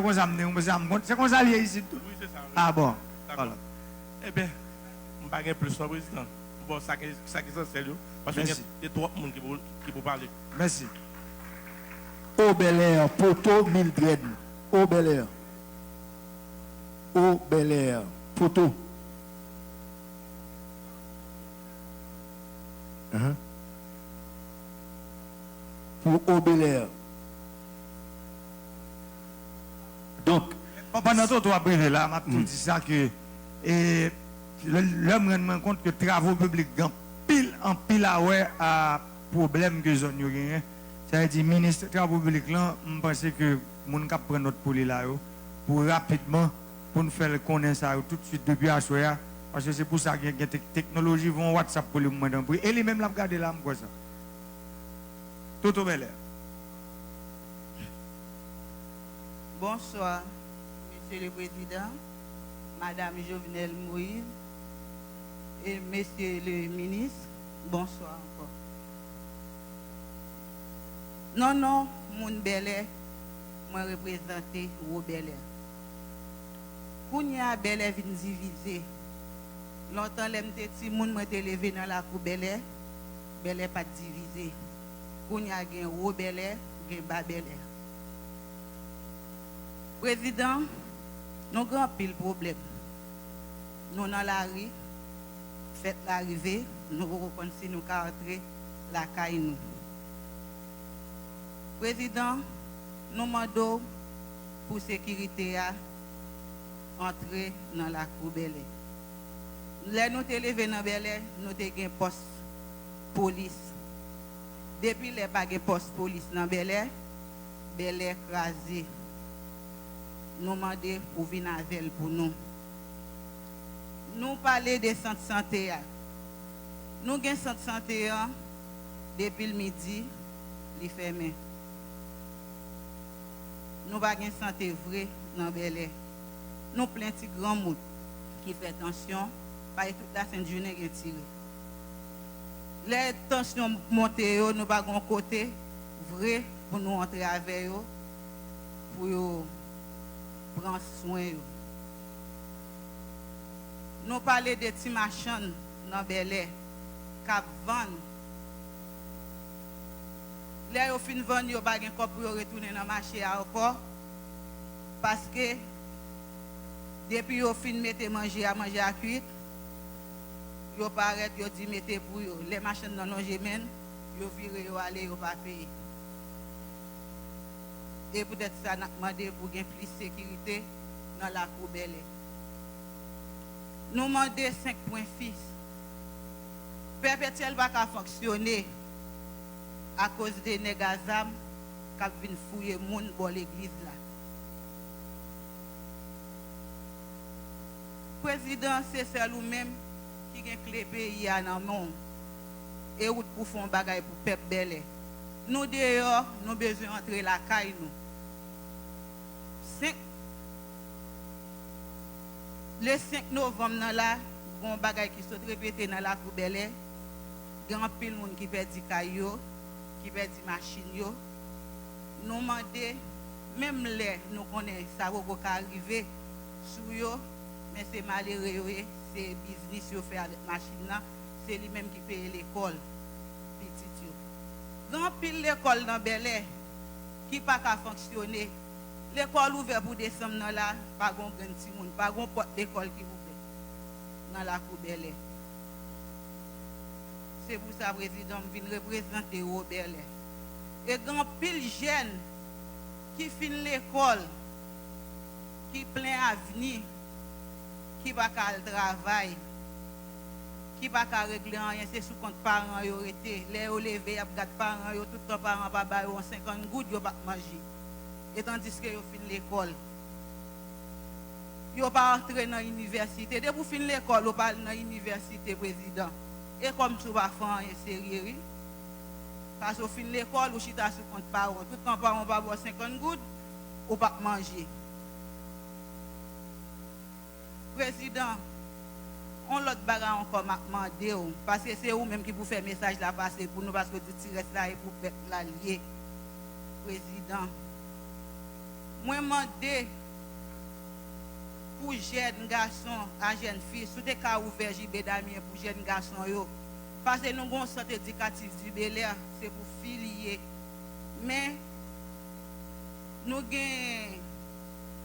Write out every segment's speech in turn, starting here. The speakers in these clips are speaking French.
comme ça, c'est comme ça lié ici. Oui, c'est ça. Ah bon. D'accord. Eh bien, je ne vais pas plus sur le président. Bon, ça qui est essentiel, parce qu'il y a trop de monde qui peut parler. Merci. Au Bel Air, Poto Mildred. Au Bel Air. Au Bel Air, Poto. Pour Au Bel Air. Donc, pendant tout à privé là, je dit ça que l'homme me rend compte que les travaux publics en pile à problème que zone yo. Ça veut dire ministre des travaux publics là, je pense que mon cap prendre notre poli là pour rapidement pour nous faire connaître ça tout de suite depuis à soya parce que c'est pour ça que les technologies vont WhatsApp pour le moment et lui même l'a regardé là comme ça. Tout au bel. Bonsoir, Monsieur le Président, Madame Jovenel Moïse et Monsieur le Ministre. Bonsoir encore. Non, mon Bel-Air, moi représenter au Bel-Air. Kounya Bel-Air vient diviser. Longtemps, les petits moun m'ont élevé dans la cour Bel-Air pas divisé. Kounya gen au Bel-Air, gen bas Bel-Air. Président, nous avons un pile problème. Nous dans la rue, faites l'arrivée, nous reconnaissons si nous entrer la caille nous. Président, nous demandons pour sécurité à entrer dans la cour Bel-Air. Là, nous sommes élevés dans Bel-Air, nous avons un poste police. Depuis les pas de poste police dans Bel-Air crasé. Nous demandons pour venir avec pour nous. Nous parlons des centres de santé. Nous avons un centre de santé depuis le midi, il est fermé. Nous n'avons pas de santé vraie dans Bel-Air. Nous avons plein de grands monde qui fait attention, parce que toute la Sainte-Journée est tirée. Les tensions montées, nous n'avons pas de côté vrai pour nous entrer avec eux, pour prendre soin. Nous parlons de petits machines dans Bel-Air, qui vendent. Là, ils fin vendre, ils n'ont pas de corps pour retourner dans le marché encore. Parce que depuis qu'ils fin mettre manger à cuire, ils paraissent, ils disent mettez pour eux. Les machines dans l'ongement, ils virent, ils aller, ils ne pas payer. Et peut-être ça n'a demandé pour gagner plus de sécurité dans la cour Bel-Air. Nous demandons 5 points fixes. Perpétuel va pas fonctionner à cause des négazam qui viennent fouiller les gens dans l'église là. Président, c'est celle ou même qui a clé pays à nan monde et route pour faire un bagage pour peuple Bel-Air. Nous d'ailleurs, nous avons besoin d'entrer la caille nous. Le 5 novembre, là, bon bagay qui sont répétés dans la cour Bel-Air, grand pile monde qui perd caillou, qui perd machine yo. Nous demandons même les nous connaissons ça va arriver sur yo, mais c'est malheureux, c'est business yo fait avec machine là, c'est lui même qui paye l'école petit yo. Grand pile l'école dans Bel-Air qui pas qu'à fonctionner. L'école ouverte pour décembre là, pas grand petit monde, pas grand porte d'école qui ouvert dans la cour Bel-Air. C'est pour ça président vient représenter au Bel-Air. Et grand pile jeune qui finit l'école, qui plein avenir, qui va pas le travail, qui va pas régler rien, c'est sous compte parents yo été, les au lever, y a gâte parents yo tout temps parents pas ba yo 50 gouttes yo pas manger. Et tandis que yo fin l'école, yo pas entrer dans l'université. Dès que vous finissez l'école, vous pas dans l'université président. Et comme tu vas faire un sérieux, parce que vous finissez l'école, vous chita sur compte parents. Tout temps parents va boire 50 gouttes, ou pas manger. Président, on l'autre bagarre encore m'a demandé parce que c'est vous même qui vous fait message là passer pour nous parce que tu tires ça et pour la lier. Président, Moi, demandé pour jeunes garçons à jeunes filles, sous des cas ouverts JB Damien pour jeunes garçons, parce que nous avons un centre éducatif du Bel Air, c'est pour filier. Mais nous avons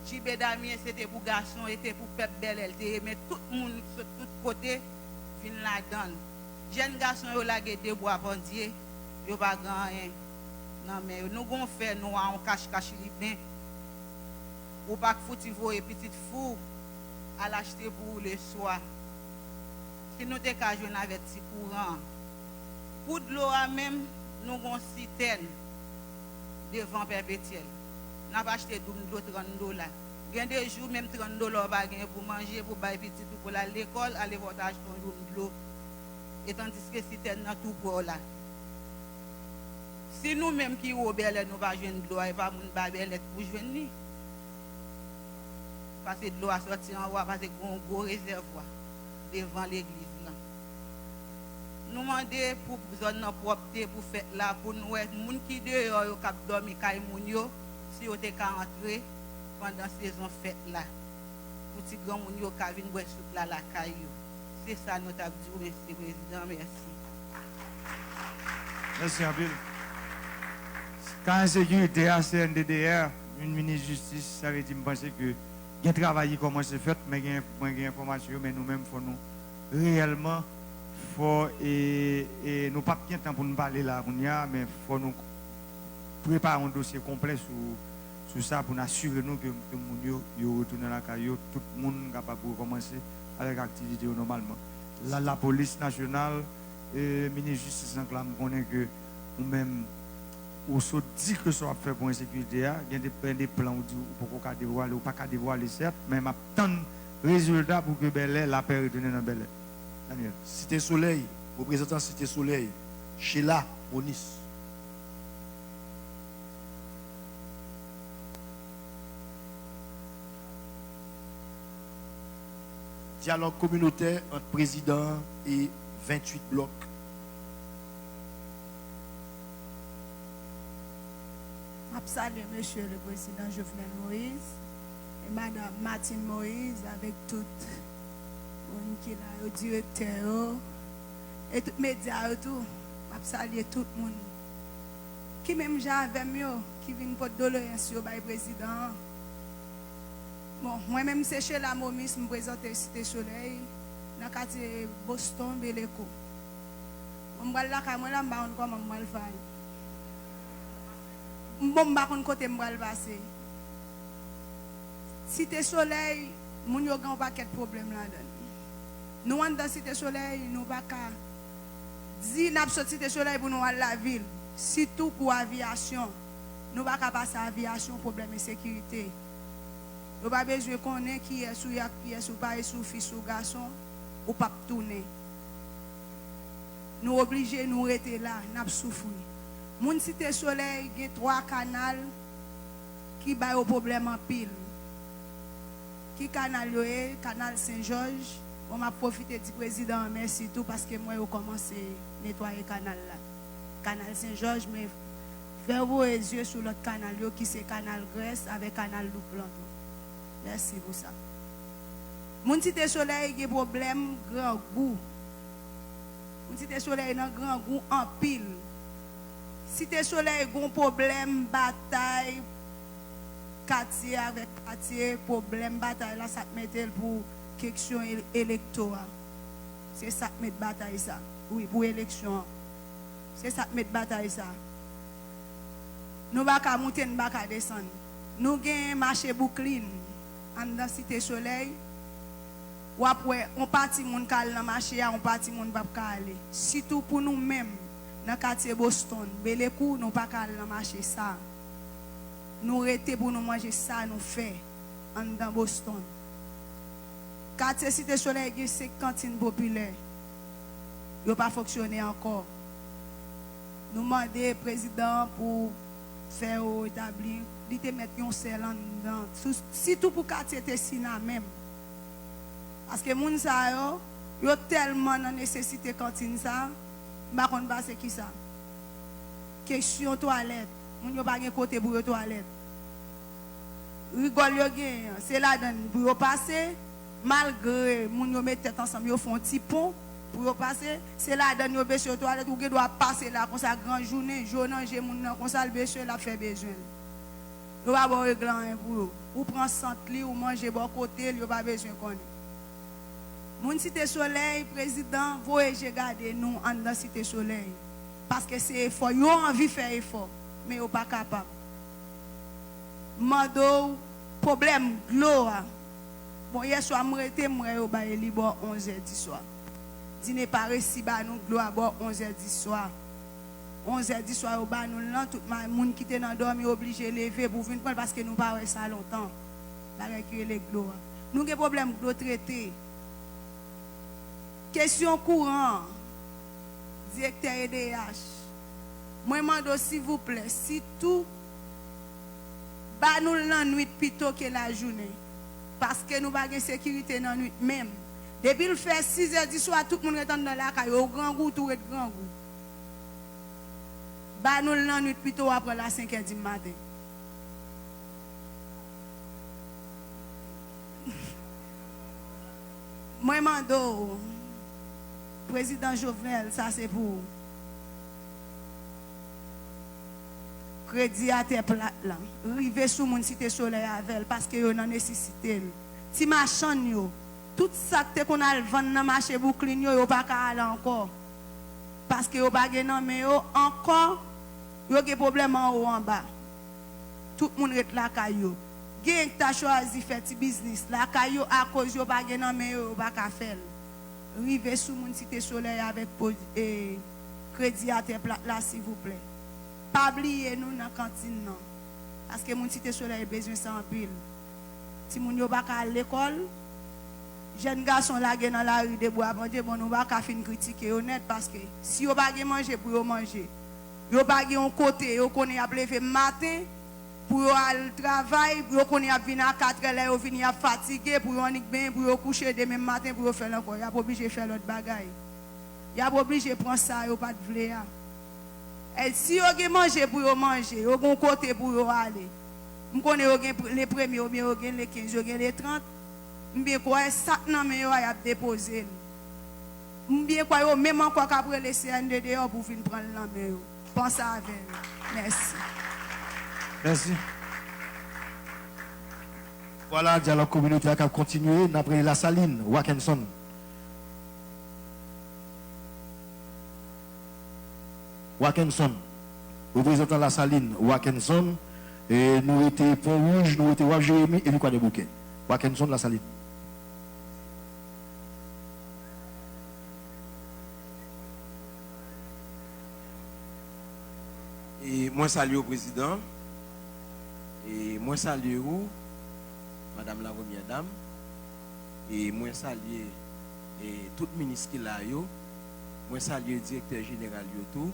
JB Damien, c'était pour garçons, c'était pour peuple Bel Air, mais tout le monde, sur tous côtés, vient là-dedans. Jeunes garçons, ils ont lagué des bois bandiers, ils n'ont pas gagné. Non, mais nous avons fait, nous avons cache-cache bien. Ou pas que foutu voyer petite fou à l'acheter pour le soir. Si nous t'es qu'à jouer avec petit courant. Pour de l'eau même, nous avons une citerne devant perpétuel. Nous avons acheté $30. Il y a des jours, même $30 pour manger, pour bailler petit tout pour aller à l'école, aller voir acheter de l'eau. Et tandis que citerne dans tout pour là. Si nous-mêmes qui sommes belles, nous ne pas jouer de l'eau, et pas nous belles pour jouer. Parce que de l'eau a sorti en haut, parce qu'il y a un gros réservoir devant l'église. Nous demandons pour zone propreté, pour faire là, pour nous, les gens qui dehors, qui dorment, si vous êtes entrer pendant la saison fête là, pour les gens qui viennent boire soupe là, la caillou. C'est ça notre abdou, merci président, merci. Merci Abel. Quand la sécurité à CNDDR, une ministre de justice, ça veut dire que je pense que il y a un travail qui commence à faire, mais il y a une information, mais nous-mêmes, il faut nous réellement, et nous pas bien temps pour nous parler là, mais il faut nous préparer un dossier complet sur ça pour nous assurer nous que nous retournons à la caillou, tout le monde est capable de commencer avec l'activité normalement. Là, la police nationale, le ministre de la Justice, on connaît que nous-mêmes, ou se dit que ça va faire pour la sécurité, il y a des plans pour qu'on dévoile ou pas qu'à dévoiler certes, mais il y a tant de résultats pour que Bel Air, la paix retourne dans Bel Air. Daniel. Cité Soleil, représentant Cité Soleil, Sheila Bonis. Dialogue communautaire entre président et 28 blocs. Je salue Monsieur le Président Jovenel Moïse et Madame Martine Moïse avec tout le monde qui est là, le directeur et tous les médias. Je salue tout le monde qui même j'avais mieux, qui vient pour doléance sur le président. Bon, moi-même, c'est chez la Momis, je me présente Cité Soleil, dans le quartier Boston, Beleco. Je vais là, je vais là, comment je vais le faire. Je ne sais pas côté je vais le passer. Cité Soleil, nous avons un paquet de problèmes là-dedans. Nous sommes dans Cité Soleil, nous ne pouvons pas dire que nous sommes Cité Soleil pour nous aller à la ville. Surtout pour l'aviation. Nous ne pouvons pas passer à l'aviation, problème de sécurité. Nous n'avons pas besoin de connaître qui est sous yak, qui est sous pareil, sous fils, sous garçon, ou pas tourner. Nous obligés de nous rester là, nous souffrir. Mon Cité Soleil, il y a 3 canaux qui ont au problème en pile. Qui canal est, canal Saint-Georges. On m'a profité du président, merci tout parce que moi, j'ai commencé à nettoyer le canal là. Canal Saint-Georges, mais faire vos yeux sur l'autre canal, qui c'est canal Grèce avec canal Louplanton. Merci pour ça. Mon Cité Soleil, il y a un problème grand goût. Mon Cité Soleil, a un grand goût en pile. Cité Soleil, il y a un problème bataille. Quartier avec quartier, problème bataille, là, ça met pour question électorale. C'est ça qui met bataille ça. Oui, pour élection. C'est ça qui met bataille ça. Nous ne pouvons pas monter, nous ne pouvons pas descendre. Nous avons un marché boucline en dans Cité Soleil. Ou après, on partit mon cal dans le marché, on partit mon pas aller. Surtout pour nous-mêmes, dans le quartier Boston, Beleco, nous ne pouvons pas aller dans le marché ça. Nous arrêtons pour nous manger ça, nous faisons dans Boston. Quartier Cité Soleil, il y a 5 cantines populaires. Il n'a pas fonctionné encore. Nous demandons au président pour faire établir, il te mettre un sel en dedans. Surtout pour le quartier Tessina même. Parce que les gens ont tellement de nécessité de cantine ça, je ne sais pas c'est qui ça. Question toilette. Nous n'avons pas de côté pour les toilettes. rigole yo gen, c'est là dedans pour yo passer malgré moun yo mette tête ensemble yo font petit pont pour yo passer, c'est là dedans yo baisser toilette ou doit passer là comme ça grande journée, journée moun nan comme ça le baisser la fait besoin. Yo va boire réglant pour yo. Ou prend centre li ou manger bon côté, yo pas besoin connait. Moun Cité Soleil président voyager garder nous en dans Cité Soleil parce que c'est effort, yo envie faire effort mais yo pas capable. Mando problème gloire. Bon hier soir m'rete moi au ba li bon 11h du soir. Dîner pas réussi ba nous gloire bon 11h du soir. 11h du soir au ba nous là tout monde qui était dans dormi obligé lever pour venir prendre parce que nous pas ça longtemps. La récupérer les gloire. Nous avons problème de traiter. Question courant. Directeur EDH. Moi demande s'il vous plaît si tout ba nous la nuit plutôt que la journée parce que nous pas de sécurité dans la nuit même. Depuis le fait 6h du soir tout le monde est dans la caille au grand goût tout est grand goût. Ba nous la nuit plutôt après la 5h du matin. Moi mando président Jovenel ça c'est pour crédit à tes plate là river sous mon Cité Soleil avec parce que yo nan nécessité ti machan yo tout ça que qu'on a vendre dans marché Brooklyn yo pas ka aller encore parce que yo pas gen nan mais yo encore yo gen problème en haut en bas tout monde ret la kayo gen ta choisi faire ti business la kayo à cause yo pas gen nan mais yo pas ka faire river sous mon Cité Soleil avec crédit à tes plate là s'il vous plaît. Pas oublier nous dans la cantine non. Parce que mon Cité Soleil a besoin de en pile. Si moun yo pas à l'école, jeune garçon là dans la rue de bois manger bon nous pas fin critiquer honnête parce que si yo pas manger pour yo manger. Yo pas un côté, yo connait à lever matin pour yo aller travail, yo connait à venir à 4h yo venir à fatigué pour yo en bien pour yo coucher demain matin pour yo faire encore. Y a pas obligé faire l'autre bagaille. Y a pas obligé prendre ça yo pas de vle. Et si vous avez mangé pour vous manger, vous avez un côté pour vous aller. Vous connaissez les premiers, vous avez les 15, vous avez les 30. Vous avez quoi, ça n'a pas déposé. Vous avez quoi, même encore après les CND dehors pour venir prendre la main. Pensez avec vous. Merci. Merci. Voilà, le dialogue communautaire qui a continué. D'après la Saline, Wakenson. Wakenson, représentant la Saline, Wakenson, et nous étions Pont-Rouge, nous étions Wap Jérémy et Lucas de Bouquet. Wakenson, la Saline. Et moi salue au président, et moi salue vous, madame la première dame, et moi salue tout ministre qui l'a yo, moi salue le directeur général yo tout.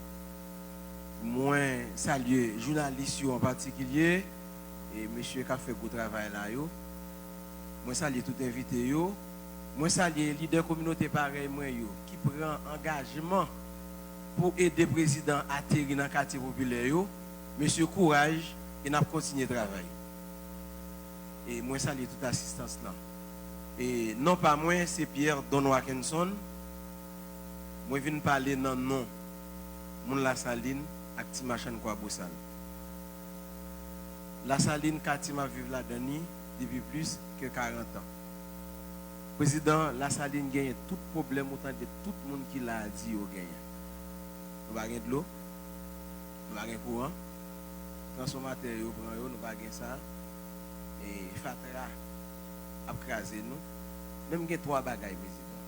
Moi saluer journalistes en particulier et monsieur qui a fait beau travail là yo. Moi saluer tout invité yo. Moi saluer leader communauté pareil moi yo qui prend engagement pour aider le président à atterrir dans le quartier populaire yo. Monsieur courage et n'a continuer travail. Et moi saluer toute assistance là. Et non pas moi c'est Pierre Don Wakenson. Moi viens parler dans nom mon la Saline ak ti machan kwa Boussal. La Saline quartier m'a vivre là-dedans depuis plus que 40 ans. Président, la Saline gagne tout problème autant de tout le monde qui l'a dit au gagne. Nous pas de l'eau, nous pas de courant, transformateur yo prend yo, nous pas de ça et fatra a craser nous. Même gagne 3 bagailles président.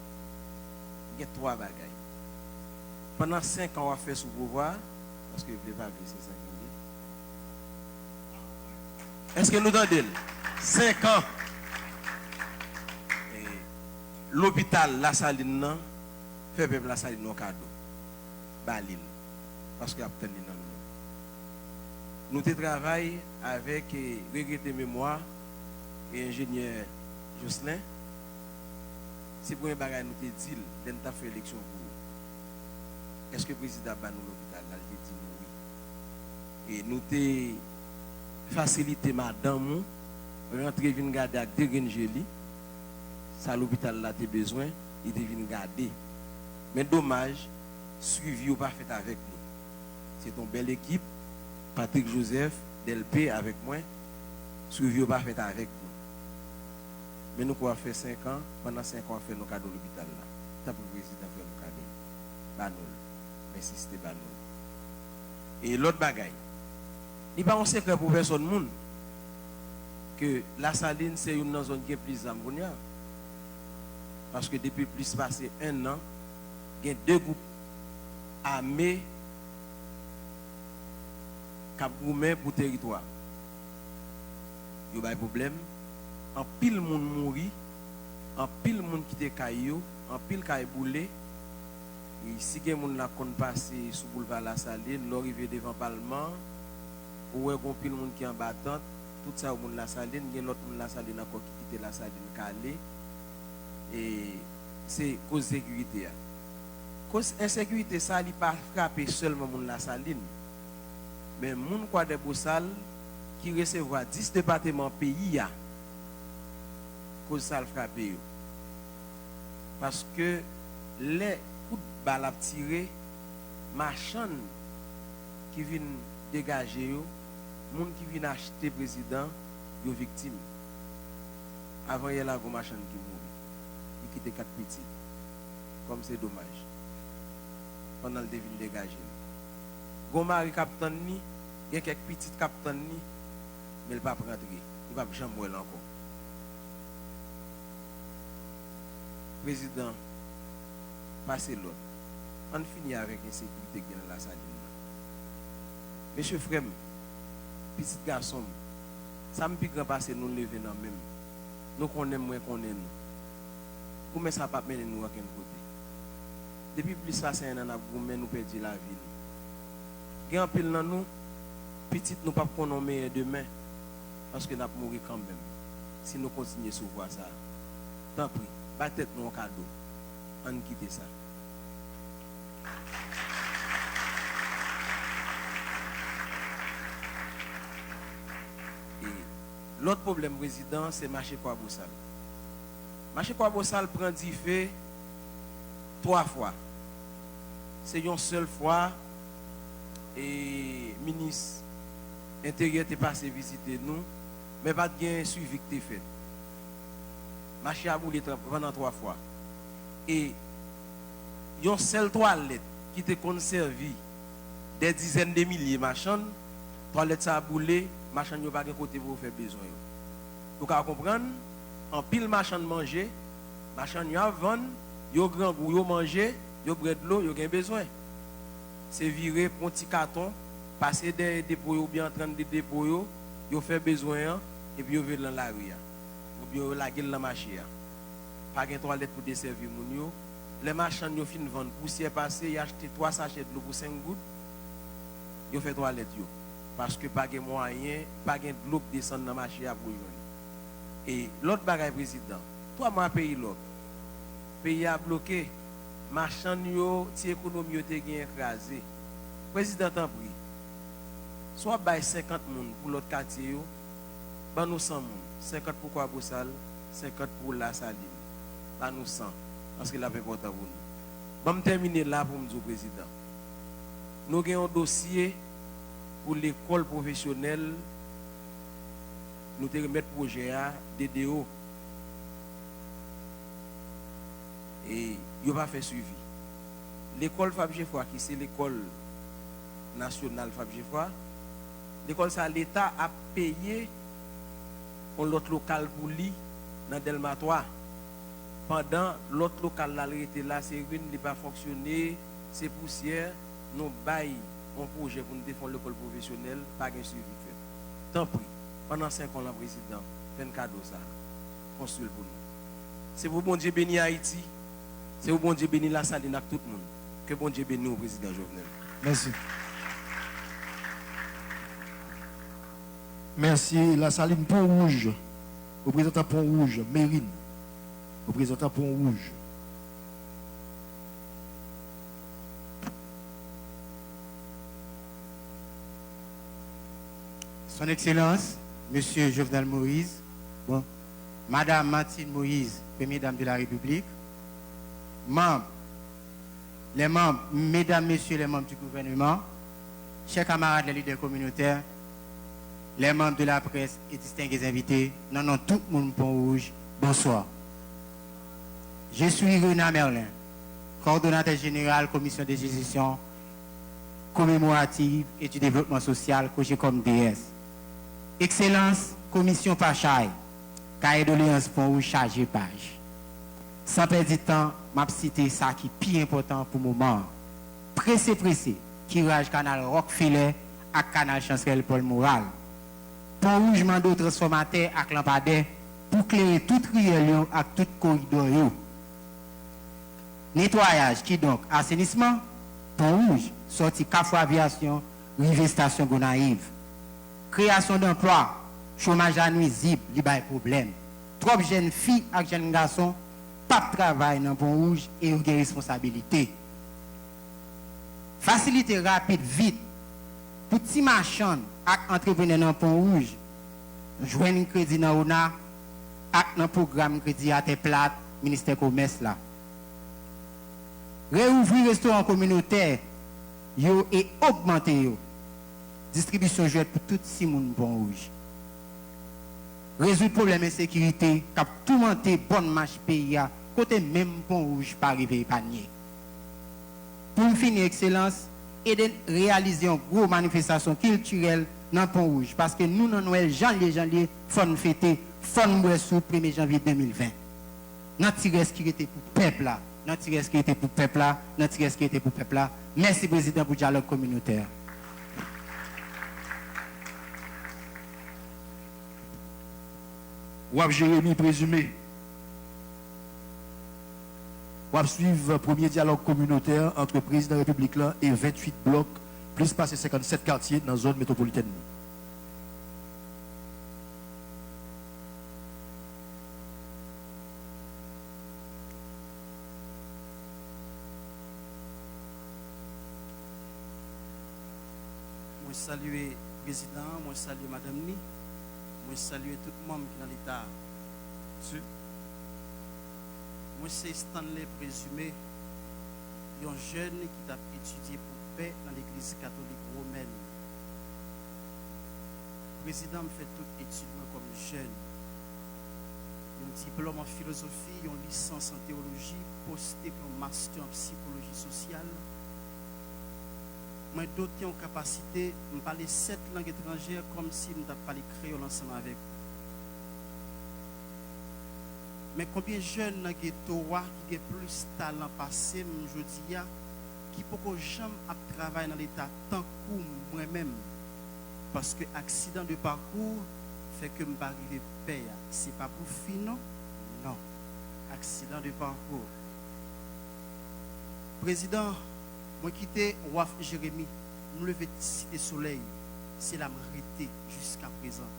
Gagne 3 bagailles. Pendant 5 ans on a fait sous pouvoir parce que vous ne pouvez pas vivre ces 5 ans. Est-ce que nous entendons 5 ans. L'hôpital La Saline fait peuple La Saline un cadeau. Balil. Parce qu'il y a obtenu nous travaillons avec regretté mémoire et ingénieur Jocelyn. C'est pour un bagage nous te dit, nous avons fait élection pour vous. Est-ce que le président a nous l'hôpital là, il dit oui. Et nous te facilité madame rentrer vinn garder avec 2 graines gelées. Ça l'hôpital là t'es besoin, il te vinn garder. Mais dommage, suivi ou pas fait avec nous. C'est une belle équipe, Patrick Joseph, DLP avec moi, suivi ou pas fait avec nous. Mais nous avons fait 5 ans, pendant 5 ans on fait nos cadeaux à l'hôpital là. T'as pour le président faire nos cadeaux. Banol. Mais si c'était banol. Et l'autre bagaille, il n'y a pas un secret pour personne monde que la saline c'est une zone qui est plus zambonia. Parce que depuis plus passé 1 an, il y a 2 groupes armés qui ont pour le territoire. Il y a un problème. En pile monde mourit, en pile monde qui te caillou, en pile caille boulé. Et si quelqu'un n'a pas passé sous boulevard La Saline, l'arrivée devant le Parlement, ou est pile monde qui est en battante, tout ça au monde La Saline, il y a l'autre monde La Saline encore qui quitte La Saline calé. Et c'est cause sécurité. Cause insécurité ça n'est pas frappé seulement monde La Saline, mais monde quoi des Boussal qui recevoir 10 départements pays a cause ça le frappé. Parce que les coups de balle à tirer, marchand qui viennent dégager, les gens qui viennent acheter président, sont victimes. Avant, il y a la marchand qui mourit. Il quitte 4 petits. Comme c'est dommage. Pendant le devine dégager. Gomari capitaine ni, il y a quelques petits capitaines ni, mais il ne va pas rentrer. Il ne va jamais mourir encore. Président, passez l'autre. On finit avec l'insécurité qui est dans la salle. Monsieur Frem, petit garçon, ça me pique de passer nous lever dans même. Nous connaissons moins qu'on est nous. Comment ça pas mener nous à quel côté? Depuis plus de 1 an, nous perdu la vie. Il y a un pile dans nous, petit nous pas qu'on meilleur demain, parce que nous allons mourir quand même. Si nous continuons sur voir ça. Tant pis. Peut-être nous un cadeau. On quitte ça. Et l'autre problème, président, c'est marché Kouaboussal. Marché Kouaboussal prend 10 faits 3 fois. C'est une seule fois et le ministre intérieur est passé visiter nous, mais pas de suivi qui est fait. Marché a boulé pendant 3 fois. Et une seule toilette qui te conservé des dizaines de milliers de machines, toilette ça a boulé, machine n'a pas de côté pour faire besoin. Vous comprenez? En pile machine manger, machine a vendre, yo grand goût, yo manger, yo brûle de l'eau, yo gain besoin. C'est virer pour un petit carton, passer des dépôts ou bien en train de dépôts, yo fait besoin et puis yo veut dans la rue. Ou bien la gueule la machine. Pas de toilette pour desservir moun yo. Les machins yo fin vendre poussière passé, y acheté 3 sachets de l'eau pour 5 gouttes. Yo fait toilette yo parce que pas de moyen, pas de l'eau qui descend dans la machine pour joindre. Et l'autre bagaille président, 3 mois pays l'autre. Pays a bloqué, machin yo, ti économie yo te gen écrasé. Président en prie. Soit bail 50 moun pour l'autre quartier yo, ban nous 100 moun. 50 pour Kouaboussal, 50 pour La Saline. Ban nous 100 parce que là c'est important pour nous. Bon terminer là pour me dire président. Nous avons un dossier pour l'école professionnelle. Nous te remettre projet à DDO. Et il va faire suivi. L'école Fab Geoffroy, qui c'est l'école nationale Fab Geoffroy, l'école ça l'État a payé l'autre local pour lui dans Delma 3. Pendant l'autre local là était là, c'est une qui pas fonctionné, c'est poussière, nous bail un projet pour nous défendre l'école professionnelle, pas de suivi fait. Tant pis. Pendant 5 ans, le président fait un cadeau ça. Construit pour nous. C'est pour bon Dieu bénir Haïti. C'est pour bon Dieu bénir La Saline avec tout le monde. Que bon Dieu bénisse au président Jovenel. Merci. Merci. La Saline Pont-Rouge. Représentant Pont-Rouge, Mérine. Représentant Pont-Rouge. Son Excellence, Monsieur Jovenel Moïse, Bon, Madame Martine Moïse, Première Dame de la République, membres, les membres, Mesdames, Messieurs les membres du gouvernement, chers camarades les leaders communautaires, les membres de la presse et distingués invités, non, tout le monde Pont Rouge, bonsoir. Je suis Renat Merlin, coordonnateur général, commission de gestion commémorative et du développement social, COGECOM DS. Excellence, commission Pachaï, cahier de doléances Pont Rouge, chargé page. Sans perdre du temps, m'a cité ça qui est plus important pour le moment. Pressé, tirage canal Rockefeller à canal Chancel Paul Moral. Pont Rouge mando transformateur à lampadaire pour clairer tout riel et tout corridor. Nettoyage qui donc assainissement, Pont Rouge, sortie Cafou Aviation, rive station Gonaïve. Création d'emplois, chômage à nuisible, il y a problème. Trop jeunes filles et jeunes garçons, pas de travail dans Pont Rouge et une responsabilité. Facilité rapide, vite, pour petits marchands et entrepreneurs dans Pont Rouge, joindre un crédit dans ONA et dans le programme crédit à terre plate, ministère commerce là. Réouvrir restaurant communautaire et augmenter distribution jouette pour tout le monde Pont Rouge. Résoudre le problème d'insécurité, cap tout monter bonne marche pays côté même Pont Rouge pas arriver panier. Pour finir excellence et de réaliser une grosse manifestation culturelle dans Pont Rouge parce que nous dans Noël janvier faut fêter faut boire sous 1er janvier 2020. Notre sécurité pour peuple là, notre sécurité pour peuple là, notre sécurité pour peuple là. Merci président pour le dialogue communautaire. Wap Jérémy présumé. Wap suivre premier dialogue communautaire entre président de la République là et 28 blocs, plus passé 57 quartiers dans la zone métropolitaine. Moi saluer le président, moi saluer madame Ni, moi saluer tout le monde qui est dans l'État. Moi c'est Stanley présumé, un jeune qui a étudié pour paix dans l'église catholique romaine. Le président me fait tout étudiant comme jeune. Un diplôme en philosophie, une licence en théologie, posté pour un master en psychologie sociale. Moi doté en capacité de parler 7 langues étrangères comme si je parlais créole ensemble avec vous. Mais combien de jeunes dans le ghetto qui ont plus de talent passé, je dis, qui ne peuvent jamais travailler dans l'État tant que moi-même. Parce que l'accident de parcours fait que je ne peux pas arriver à payer. Ce n'est pas pour finir, non. Accident de parcours. Président, moi quitté Waf Jérémy, me lever de Cité Soleil, c'est la mérité jusqu'à présent.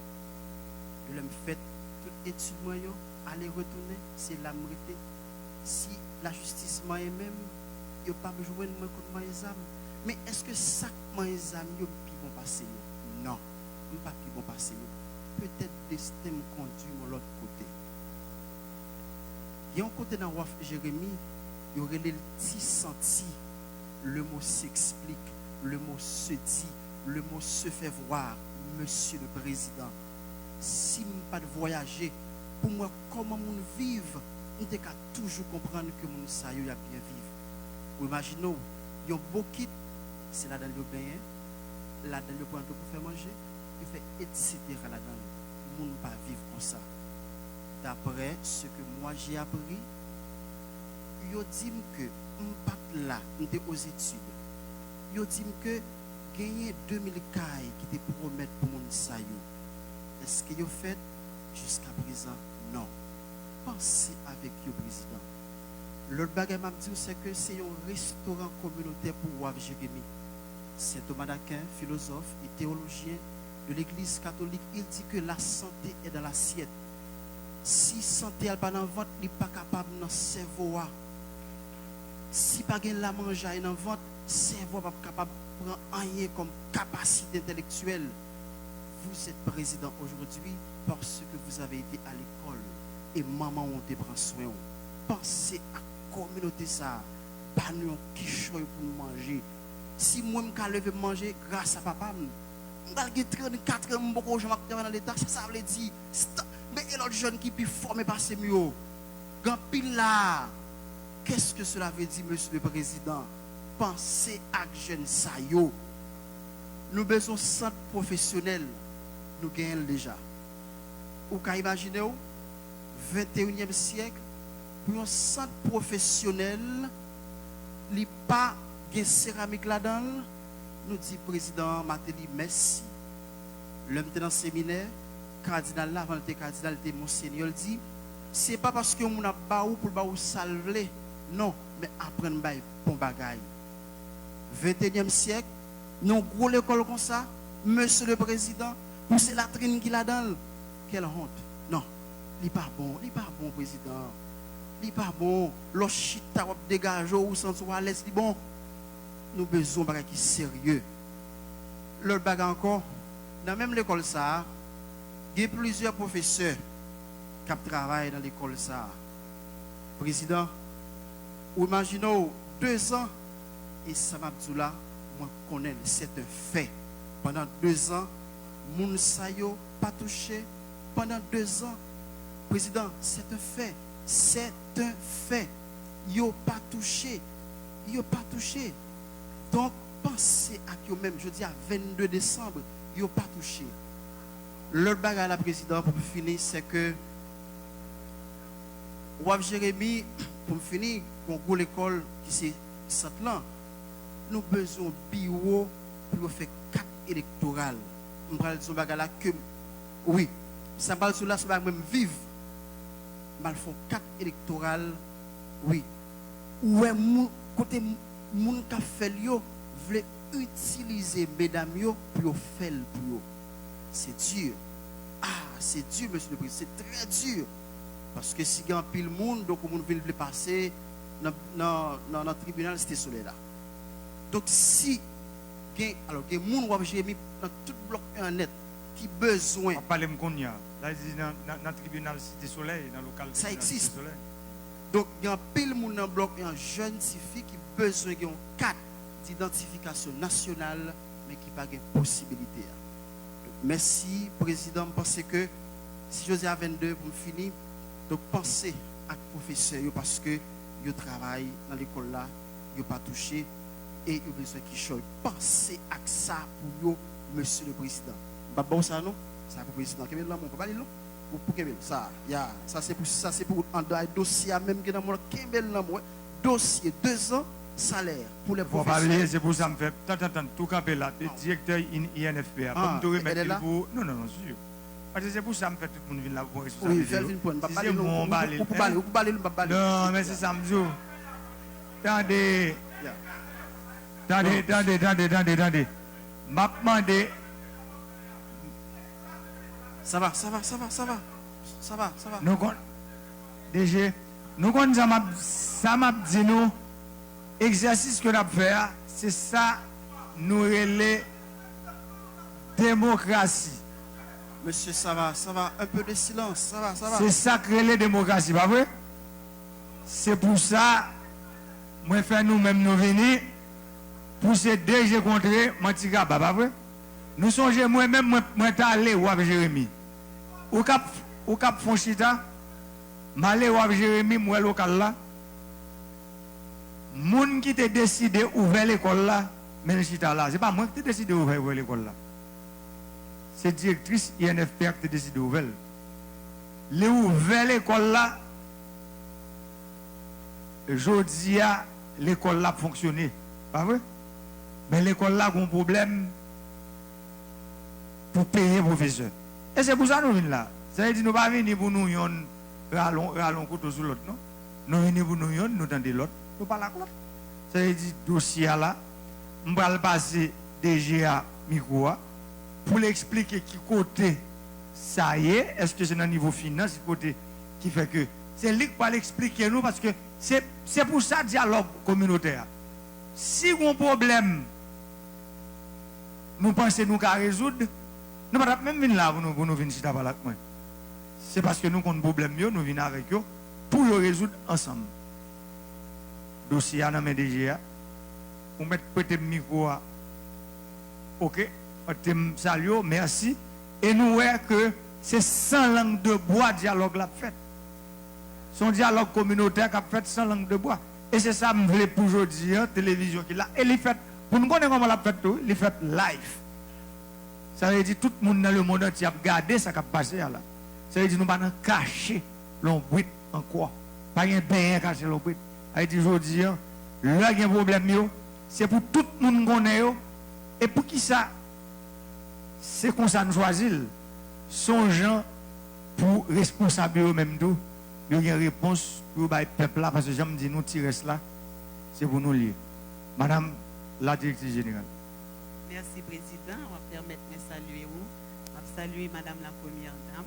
Je l'ai fait toute étude moyen, aller retourner, c'est la mérité. Si la justice m'a même, il n'y a pas besoin de moi contre mes âmes. Mais est-ce que ça que mes âmes vont passer? Non, pas plus bon passer. Peut-être destin me conduit de l'autre côté. Il y a un côté dans Waf Jérémy, il y aurait le petit senti. Le mot s'explique, le mot se dit, le mot se fait voir, monsieur le président. Si je ne pas de voyager, pour moi, comment on vivre, on ne peut toujours comprendre que mon saillot a bien vivre. Vous imaginez, il y a un beau kit, c'est là dans le bain, là dans le point pour faire manger, il fait etc. là-dedans. On ne peut pas vivre comme ça. D'après ce que moi j'ai appris, il dit que je là, j'étais aux études. Il dit que gagner 2000 cailles qui te promettent pour mon saillot. Est-ce que vous fait jusqu'à présent? Non. Pensez avec le président. L'autre bagage m'a dit c'est que c'est un restaurant communautaire pour Waf Jérémy. Saint Thomas d'Aquin, philosophe et théologien de l'Église catholique, il dit que la santé est dans l'assiette. Si santé n'est pas dans le ventre, il n'est pas capable dans le cerveau. Si pas la manger dans le ventre, le cerveau n'est pas capable de prendre rien comme capacité intellectuelle. Vous êtes président aujourd'hui parce que vous avez été à l'école et maman on te prend soin. Pensez à la communauté ça. Pas nous qui choisit pour nous manger. Si moi je lever manger grâce à papa, je vais 34 ans, je vais dans l'état, ça veut dire, mais l'autre jeune qui est formé par ces mieux. Grand pile là, qu'est-ce que cela veut dire, monsieur le président? Pensez à jeunes ça yo. Nous besoin de centre professionnel, nous gagnons déjà. Vous pouvez imaginer, 21e siècle, pour un centre professionnel, il n'y a pas de céramique là-dedans. Nous dit président Matéli, merci. L'homme était dans le séminaire, cardinal là, avant le cardinal, était monseigneur, dit, c'est pas parce que nous avons baou pour baou salver, non, mais apprendre à bon bagaille. 21e siècle, nous avons gros l'école comme ça, monsieur le président, pour c'est la trine qui là-dedans. Quelle honte. Non, il n'est pas bon, président. Il n'est pas bon. Le chita ou dégage ou sans à l'aise, il bon. Nous avons besoin de qui sérieux. L'autre bague encore, dans même l'école ça, il y a plusieurs professeurs qui travaillent dans l'école ça. Président, ou imaginez 2 ans, et Sam Abdoula, moi connais, c'est un fait. Pendant 2 ans, moun sayo pas touché. Pendant 2 ans, président, c'est un fait. C'est un fait. Yo pas touché. Yo pas touché. Donc, pensez à qui même, je dis à 22 décembre, yo pas touché. L'autre bagarre à la présidente pour finir, c'est que Waf Jérémy, pour finir, pour l'école qui c'est cette là, nous avons besoin de bureau pour faire 4 électorales. Je vais dire que oui, ça va sur là, ça va même vivre. Mais il faut 4 électorales, oui. Où est côté moun ka fait yo veut utiliser mesdames yo pour faire pour yo. C'est dur. Ah, c'est dur, monsieur le président, c'est très dur. Parce que si il y a un pile monde, donc on veut passer dans le tribunal, c'était soleil là. Donc si alors que moun wap Jérémy dans tout bloc net qui besoin on parle m'konya là dans tribunal Cité Soleil dans local ça existe. Cité Soleil. Donc il y a un pile moun dans bloc un jeune fille qui besoin de 4 d'identification nationale mais qui pas de possibilité. Donc merci président, pensez que si José a 22 pour finir, donc pensez à professeur parce que yo travaille dans l'école là, yo pas touché. Et il y a besoin qui choisit. Pensez à ça pour vous, monsieur le président. Bon, ça non? Ça pour le président. Quel est le nom? Ou pour quel ça? Ça c'est pour un dossier même qui est dans mon dossier 2 ans salaire pour les professeurs. C'est pour ça que je me fais. Tout capé là, directeur INFPA. Comme tu remettre pour. Non, sûr. Parce que c'est pour ça que je me fais tout le monde venir là pour responsabilité. Oui, non, mais c'est ça, monsieur. Attendez. Attendez. M'a demandé. Ça va. Nous DG, nous ça m'a dit nous exercice que nous avons fait, c'est ça nous relais démocratie. Monsieur, ça va, un peu de silence, ça va. C'est ça que relais démocratie, pas vrai? C'est pour ça moi faire nous-mêmes nous venir pour ces DG contre Mantika, pas vrai? Nous songez moi-même moi allé avec Jérémy. Ou cap Fonchita, m'aller avec Jérémy moi local là. Moun qui te décidé ouvrir l'école là, mais chita là, c'est pas moi qui te décidé ouvrir l'école là. C'est directrice INFPA qui te décidé ouvrir. Les ouvrir l'école là, jodi a l'école là fonctionné, pas vrai? Mais l'école là a un problème pour payer professeur. Et c'est pour ça que nous venons là. Ça veut dire que nous ne pas venir pour nous rallons couteau sur l'autre, non? Nous venons pour nous tendre l'autre, nous pas la l'autre. Ça veut dire que dossier là, on va le passer DGA micro pour l'expliquer qui côté ça y est, est-ce que c'est dans le niveau finance, côté qui fait que c'est lui qui va l'expliquer nous parce que c'est pour ça le dialogue communautaire. Si on a un problème, nous pensons nous qu'à résoudre, Nous ne pouvons même venir là pour nous venir chita avec moi. C'est parce que nous avons un problème, nous venons avec eux pour le résoudre ensemble. Dossier à la main DGA. On met peut-être le micro. Ok, on salue, merci. Et nous voyons que c'est sans langue de bois dialogue la fait. Son dialogue communautaire qui a fait sans langue de bois. Et c'est ça que je voulais pour aujourd'hui, télévision qui là. Et il fait, pour nous connaître comment la fait tout, il fait live. Ça veut dire tout le monde dans le monde entier a regardé ça qui a passé là. Ça veut dire nous ne pouvons pas cacher l'embrouille encore. Pas un bain cacher l'embrouille. Ça veut dire aujourd'hui, là, il y a un problème, c'est pour tout le monde connaît. Et pour qui ça? C'est comme ça nous choisissons. Son gens pour responsable eux-mêmes tout. Il y a une réponse pour le peuple là, parce que j'aime dire nous tirer cela, c'est pour nous lier. Madame la directrice générale. Merci Président, on va permettre de saluer vous. Je vais saluer Madame la Première Dame.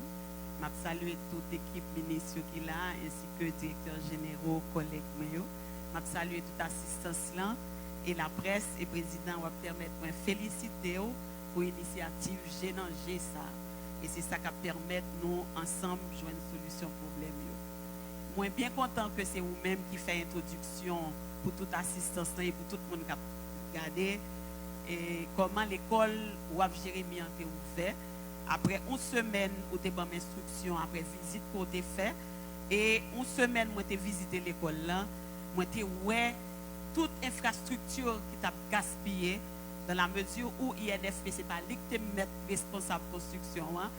Je vais saluer toute l'équipe ministre qui est là, ainsi que directeurs généraux, collègues. Je vais saluer toute assistance là et la presse et Président, on va permettre de féliciter pour l'initiative Génanger ça. Et c'est ça qui va permettre nous ensemble de jouer une solution au problème. Moi, bien content que c'est vous-même qui fait l'introduction pour toute assistance et pour tout le monde qui a regardé et comment l'école Waf Jérémy a été ouverte. Après une semaine, où tu as une instruction, après visite qu'on a fait, et une semaine, moi, tu visité l'école là, moi, tu ouais toute infrastructure qui t'a gaspillé dans la mesure où INFP, ce n'est pas lui qui te met responsable de construction, hein,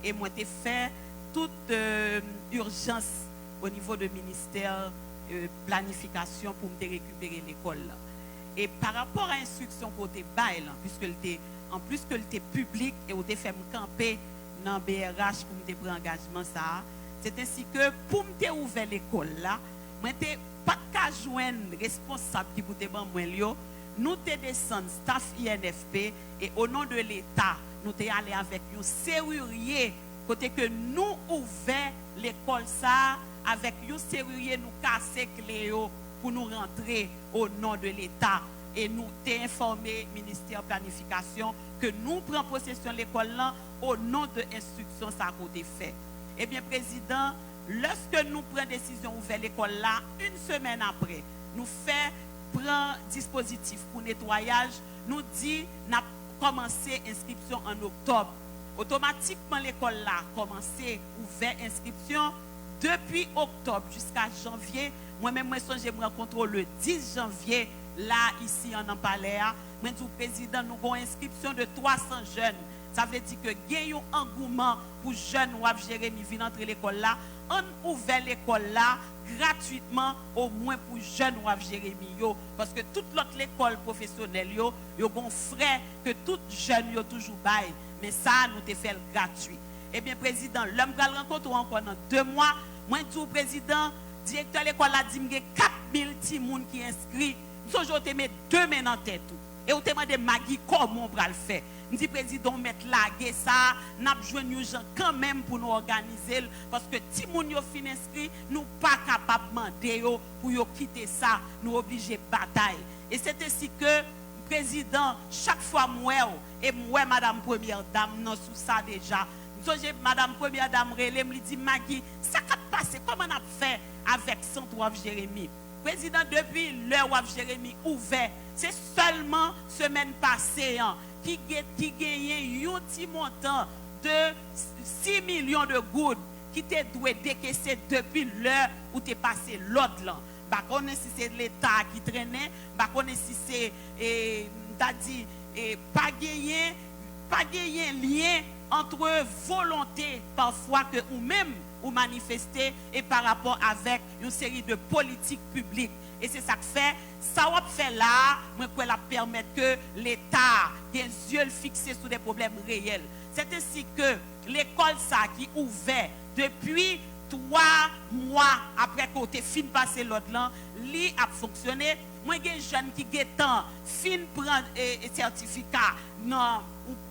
et moi, tu fait toute urgence au niveau du ministère planification pour me récupérer l'école. Et par rapport à l'instruction pour te bail, puisque en plus que le public et où te fait me camper dans BRH pour me prendre engagement ça, c'est ainsi que pour me ouvrir l'école là, moi t'ai pas qu'à joindre responsable qui pour te ban moi lio, nous te descend staff INFP et au nom de l'État, nous t'ai allé avec un serrurier côté que nous ouvert l'école ça avec un serrurier nous casser clé pour nous rentrer au nom de l'État et nous t'ai informé ministère planification que nous prenons possession de l'école là au nom de l'instruction ça a été fait. Eh bien président, lorsque nous prenons décision ouvrir l'école là, une semaine après, nous prend dispositif pour nettoyage, nous dit n'a commencé inscription en octobre. Automatiquement l'école là commencé ouvert inscription depuis octobre jusqu'à janvier. Moi-même, je me rencontre le 10 janvier, là, ici, en Ampalea. Moi, je président, nous avons une inscription de 300 jeunes. Ça veut dire que il y a un engouement pour jeunes Waf Jérémy venir entrer l'école là. On ouvert l'école là gratuitement, au moins pour jeunes Waf Jérémy. Parce que toute l'autre école professionnelle, il y a un frais que tout jeunes yo toujours bail. Mais ça, nous te fait gratuit. Eh bien, président, l'homme va le rencontrer encore dans 2 mois. Moi, je dis au président, directeur de l'école a dit que 4000 petits gens qui inscrits. Nous avons mis 2 mains en tête. Et on demande Magui comment on va le faire. Je dis président, mettre laguer ça, nous avons besoin de gens quand même pour nous organiser. Parce que si nous sommes inscrits, nous ne sommes pas capables de demander pour quitter ça. Nous sommes obligés de bataille. Et c'est ainsi que président, chaque fois moi et moi, Madame Première Dame, nous sous ça déjà. Madame Première Dame Relé me dit Magui, ça a passé, comment on a fait avec Centre Waf Jérémy? Président, depuis l'heure Waf Jérémy ouvert, c'est seulement semaine passée qui gagne un petit montant de 6 millions de gouttes qui te doit décaisser depuis l'heure où tu es passé l'autre là. Bah, on si c'est l'État qui traînait, bah, on si c'est pas gagner lien entre volonté parfois que ou même ou manifester et par rapport avec une série de politiques publiques. Et c'est ça que fait, ça va faire là, moi quoi la permettre que l'État ait les yeux fixés sur des problèmes réels. C'est ainsi que l'école ça qui ouvert depuis 3 mois après qu'on ait fin passer l'autre là, li a fonctionné. Moi j'ai des jeunes qui gétant fin prendre certificat dans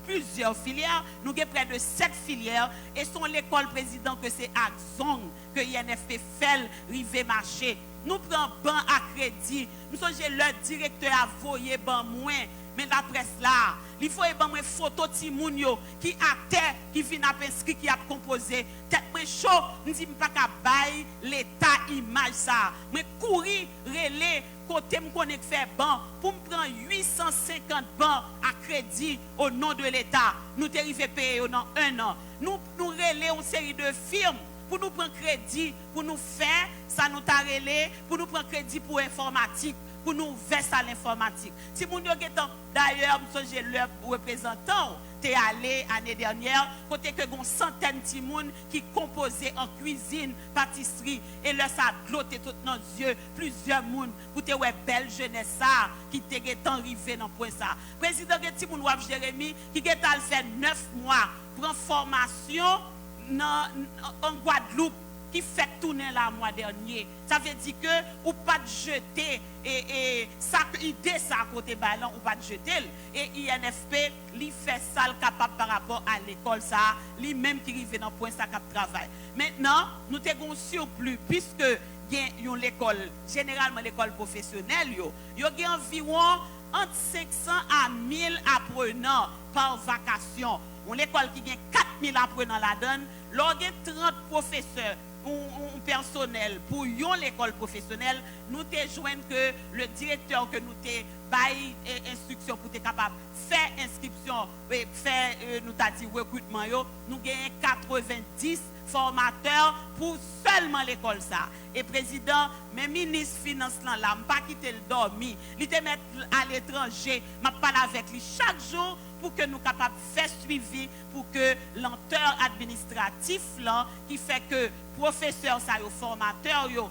plusieurs filières, nous avons près de 7 filières et sont l'école président que c'est Axon que INFP fait river marché. Nous prenons ban à crédit, nous sommes le directeur à voyer ban moins mais la presse là, il faut ben moi photo ti moun yo qui acteur qui vient à inscrit qui a composé tête moi chaud me dit pas ka bail l'état image ça moi courir relais côté me connaît faire ban pour me prendre 850 ban à crédit au nom de l'état nous t'arriver payer dans 1 an nous relais une série de firmes pour nous prendre crédit pour nous faire ça nous t'a relais pour nous prendre crédit pour informatique pour nous verser à l'informatique. Si vous avez d'ailleurs, j'ai le représentant, tu es allé l'année dernière, côté que une centaine de personnes qui composaient en cuisine, pâtisserie, et là ça a glotté tous nos yeux, plusieurs personnes, pour te ouais belle jeunesse ça, qui t'est arrivé dans point ça. Président Timoun Waf Jérémy, qui est allé faire 9 mois, prend formation en Guadeloupe, qui fait tourner la mois dernier. Ça veut dire que ou pas de jeter et ça idée ça à côté ballon ou pas de jeter et INFP lui fait ça le capable par rapport à l'école ça lui même qui arrive dans point ça cap travail. Maintenant, nous t'avons surplus puisque il y a l'école généralement l'école professionnelle il y a environ entre 500 à 1000 apprenants par vacation. On l'école qui a 4000 apprenants la donne, là il y a 30 professeurs un personnel pour l'école professionnelle, nous te joignent que le directeur que nous te bail instruction pour être capable de faire inscription et faire nous t'a dit recrutement nous gagnons 90 formateurs pour seulement l'école ça. Et président, mes ministres finances là, pas quitter le dormi, il te mettre à l'étranger, m'a parler avec lui chaque jour pour que nous capables de faire suivi pour que lenteur administratif là qui fait que professeurs ça yo formateurs yo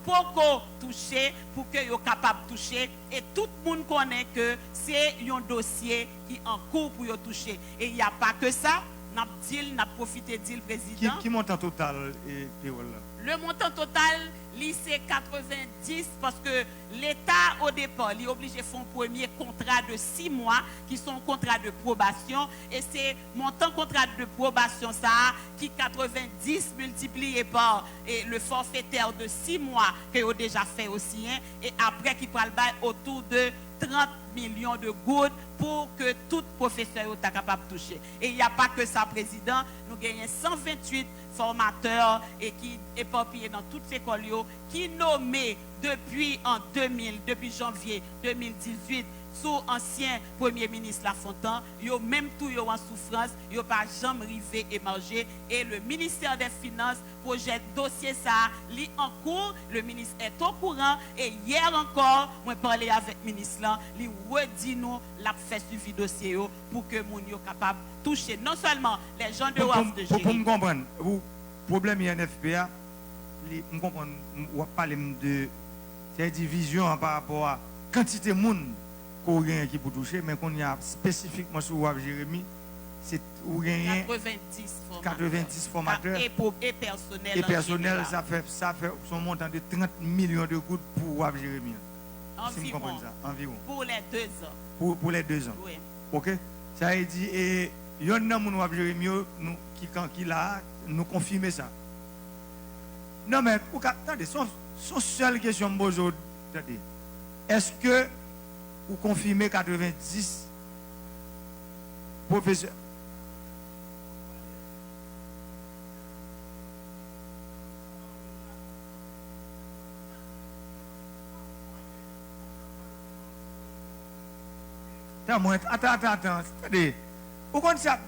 beaucoup touché pour que yo capable toucher et tout le monde connaît que c'est un dossier qui en cours pour yo toucher et il n'y a pas que ça n'a profité dit président qui montant total et le montant total c'est 90 parce que l'État au départ il est obligé de faire un premier contrat de 6 mois qui sont un contrat de probation et c'est montant contrat de probation ça qui 90 multiplié par le forfaitaire de 6 mois que vous déjà fait aussi et après qui prend le bail autour de 30 millions de gouttes pour que tout professeur soit capable de toucher. Et il n'y a pas que ça, président. Nous gagnons 128 formateurs et qui éparpillés dans toutes ces écoles qui nommés depuis janvier 2018 sous ancien premier ministre Lafontaine, yo même tout yo en souffrance, yo pas jamais rivé et manger et le ministère des Finances projette dossier ça li en cours, le ministre est au courant et hier encore moi parlé avec le ministre là, li redit nous l'a fait suivi dossier yo pour que moun yo capable toucher non seulement les gens de Waf de Jérémy. Pour me comprendre, vous problème INFPA, me comprendre ou parler de cette division par rapport à quantité de monde qui pour toucher, mais qu'on y a spécifiquement sur Waf Jérémy, c'est où gagner 90 formateurs et personnel. Et personnel, ça fait son montant de 30 millions de gouttes pour Waf Jérémy. Environ. Pour les 2 ans. Pour les 2 ans. Oui. Ok. Ça a dit, et il y a un homme Waf Jérémy qui l'a, nous confirmer ça. Non, mais attendez, son seule question, attendez. Est-ce que vous confirmez 90 professeurs? Attends. Attendez. Vous connaissez ça?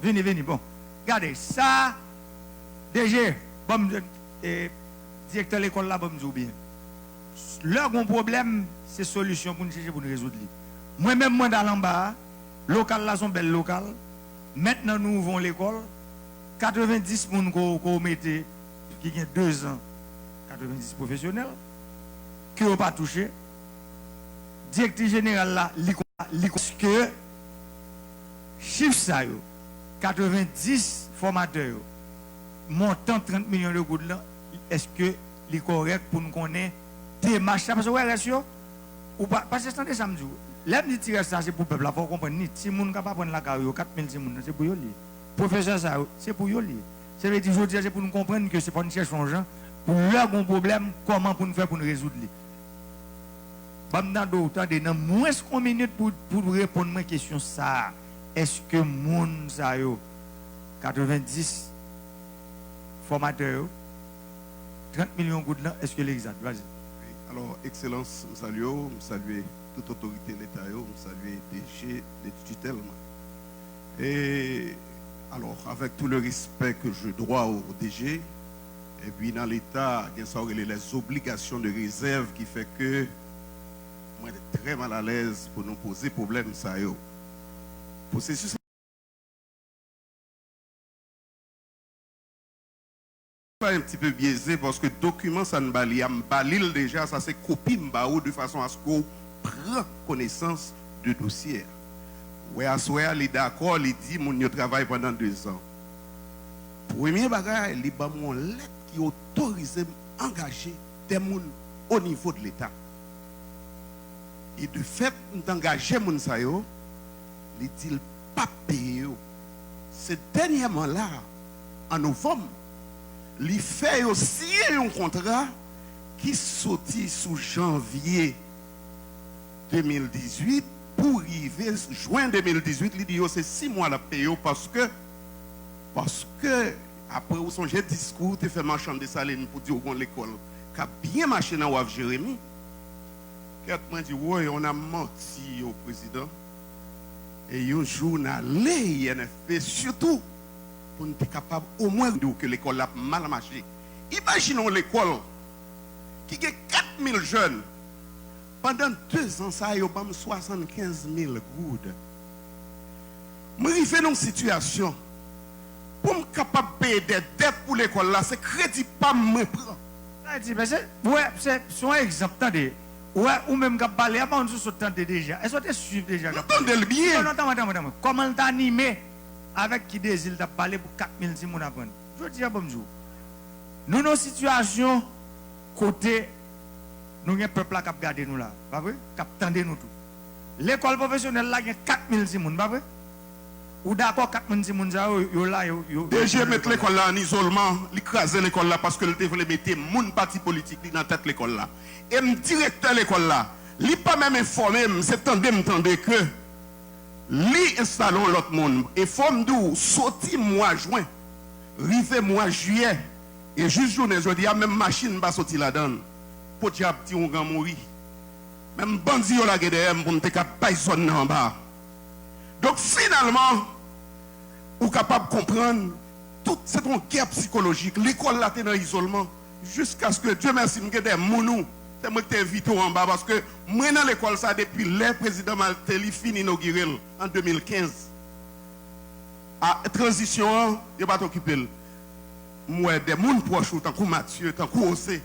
Venez. Bon. Regardez, ça, DG, bon, directeur de l'école là, bon, bien. Leur bon problème, c'est solution pour nous chercher pour nous résoudre. Moi-même, moi, dans l'en-bas, local là, sont belles locales. Maintenant, nous ouvrons l'école. 90 personnes qu'on mettait, qui ont 2 ans, 90 professionnels, qui n'ont pas touché. Directeur général là, que chiffre ça, 90 formateurs, montant 30 millions de gouttes là, est-ce que c'est correct pour nous connaître démarche ça? Parce que ouais, ratio, ou pas, parce que c'est ça me dit. L'aime dit tirer ça, c'est pour le peuple, il faut comprendre. Si les gens ne peuvent pas prendre la carrière, 4000 c'est pour eux. Professeur, ça, c'est pour eux. Ça veut dire que c'est pour nous comprendre que ce n'est pas une cherche gens, pour leur bon problème, comment pour nous faire pour nous résoudre. dans moins de minutes pour répondre à ma question ça. Est-ce que moun sa yo 90 formateurs 30 millions de gouttes là, est-ce que l'exact? Vas-y. Alors, Excellence, je salue toute autorité de l'État, je salue DG, les tutelles. Et alors, avec tout le respect que je dois au DG, et puis dans l'État, il y a les obligations de réserve qui fait que moi, je suis très mal à l'aise pour nous poser problème. Ça, processus un petit peu biaisé parce que document ça ne balil déjà, ça c'est copie m'baou de façon à ce qu'on prend connaissance de dossier. Ouais, à soir, il est d'accord, il dit mon yo travaille pendant 2 ans. Premier bagage, il ba mon lettre qui autorise engager des gens au niveau de l'État. Et de fait, d'engager mon sa yo, il dit pas payer. Ce dernièrement là, en novembre, il fait aussi un contrat qui sortit sous janvier 2018 pour arriver juin 2018. Il dit que c'est 6 mois à payer parce que après son jet discours, tu fais marchand de saline pour dire qu'on l'école qui a bien marché dans Waf Jérémy. Quelqu'un dit oui, on a menti au président et un journaliste INFP surtout. Pour nous être capable au moins de dire que l'école a mal marché. Imaginons l'école qui a 4000 jeunes. Pendant 2 ans, ça a eu 75 000 goudes. Je suis dans une situation pour être capable de payer des dettes pour l'école là, c'est crédit pas me prend. C'est un exemple. Attendez. Ouais, ou même quand parler avant nous sommes déjà. Est-ce que tu suivre déjà? Attendez le bien. Non, attends. Comment t'animer avec qui désire de parler pour 4000 si mon apprendre? Je dis bonjour. Nous nos situations côté nous un peuple qui a gardé nous là, pas vrai? Qui attendait nous tout. L'école professionnelle là il y a 4000 si mon, pas vrai? Ou d'accord 4000 si mon ça yo là yo. Déjà mettre l'école là en isolement, l'écraser l'école là parce que le voulait mettre mon parti politique dans tête l'école là. Et le directeur de l'école là, il pas même informé, c'est tendez que li installons l'autre monde et forme d'où sorti mois juin, rivé mois juillet et juste journée je dis même machine pas sorti là-dedans pour dire petit on va mourir. Même bandit yo la derrière pour me capable zone en bas. Donc finalement ou capable de comprendre tout c'est une guerre psychologique. L'école là est dans l'isolement jusqu'à ce que Dieu merci me des mounou. C'est moi qui t'invite en bas parce que moi dans l'école ça depuis le président Malteli fini inauguré en 2015. À transition, il pas t'occuper. Moi des gens proches tant que Mathieu, tant que Osé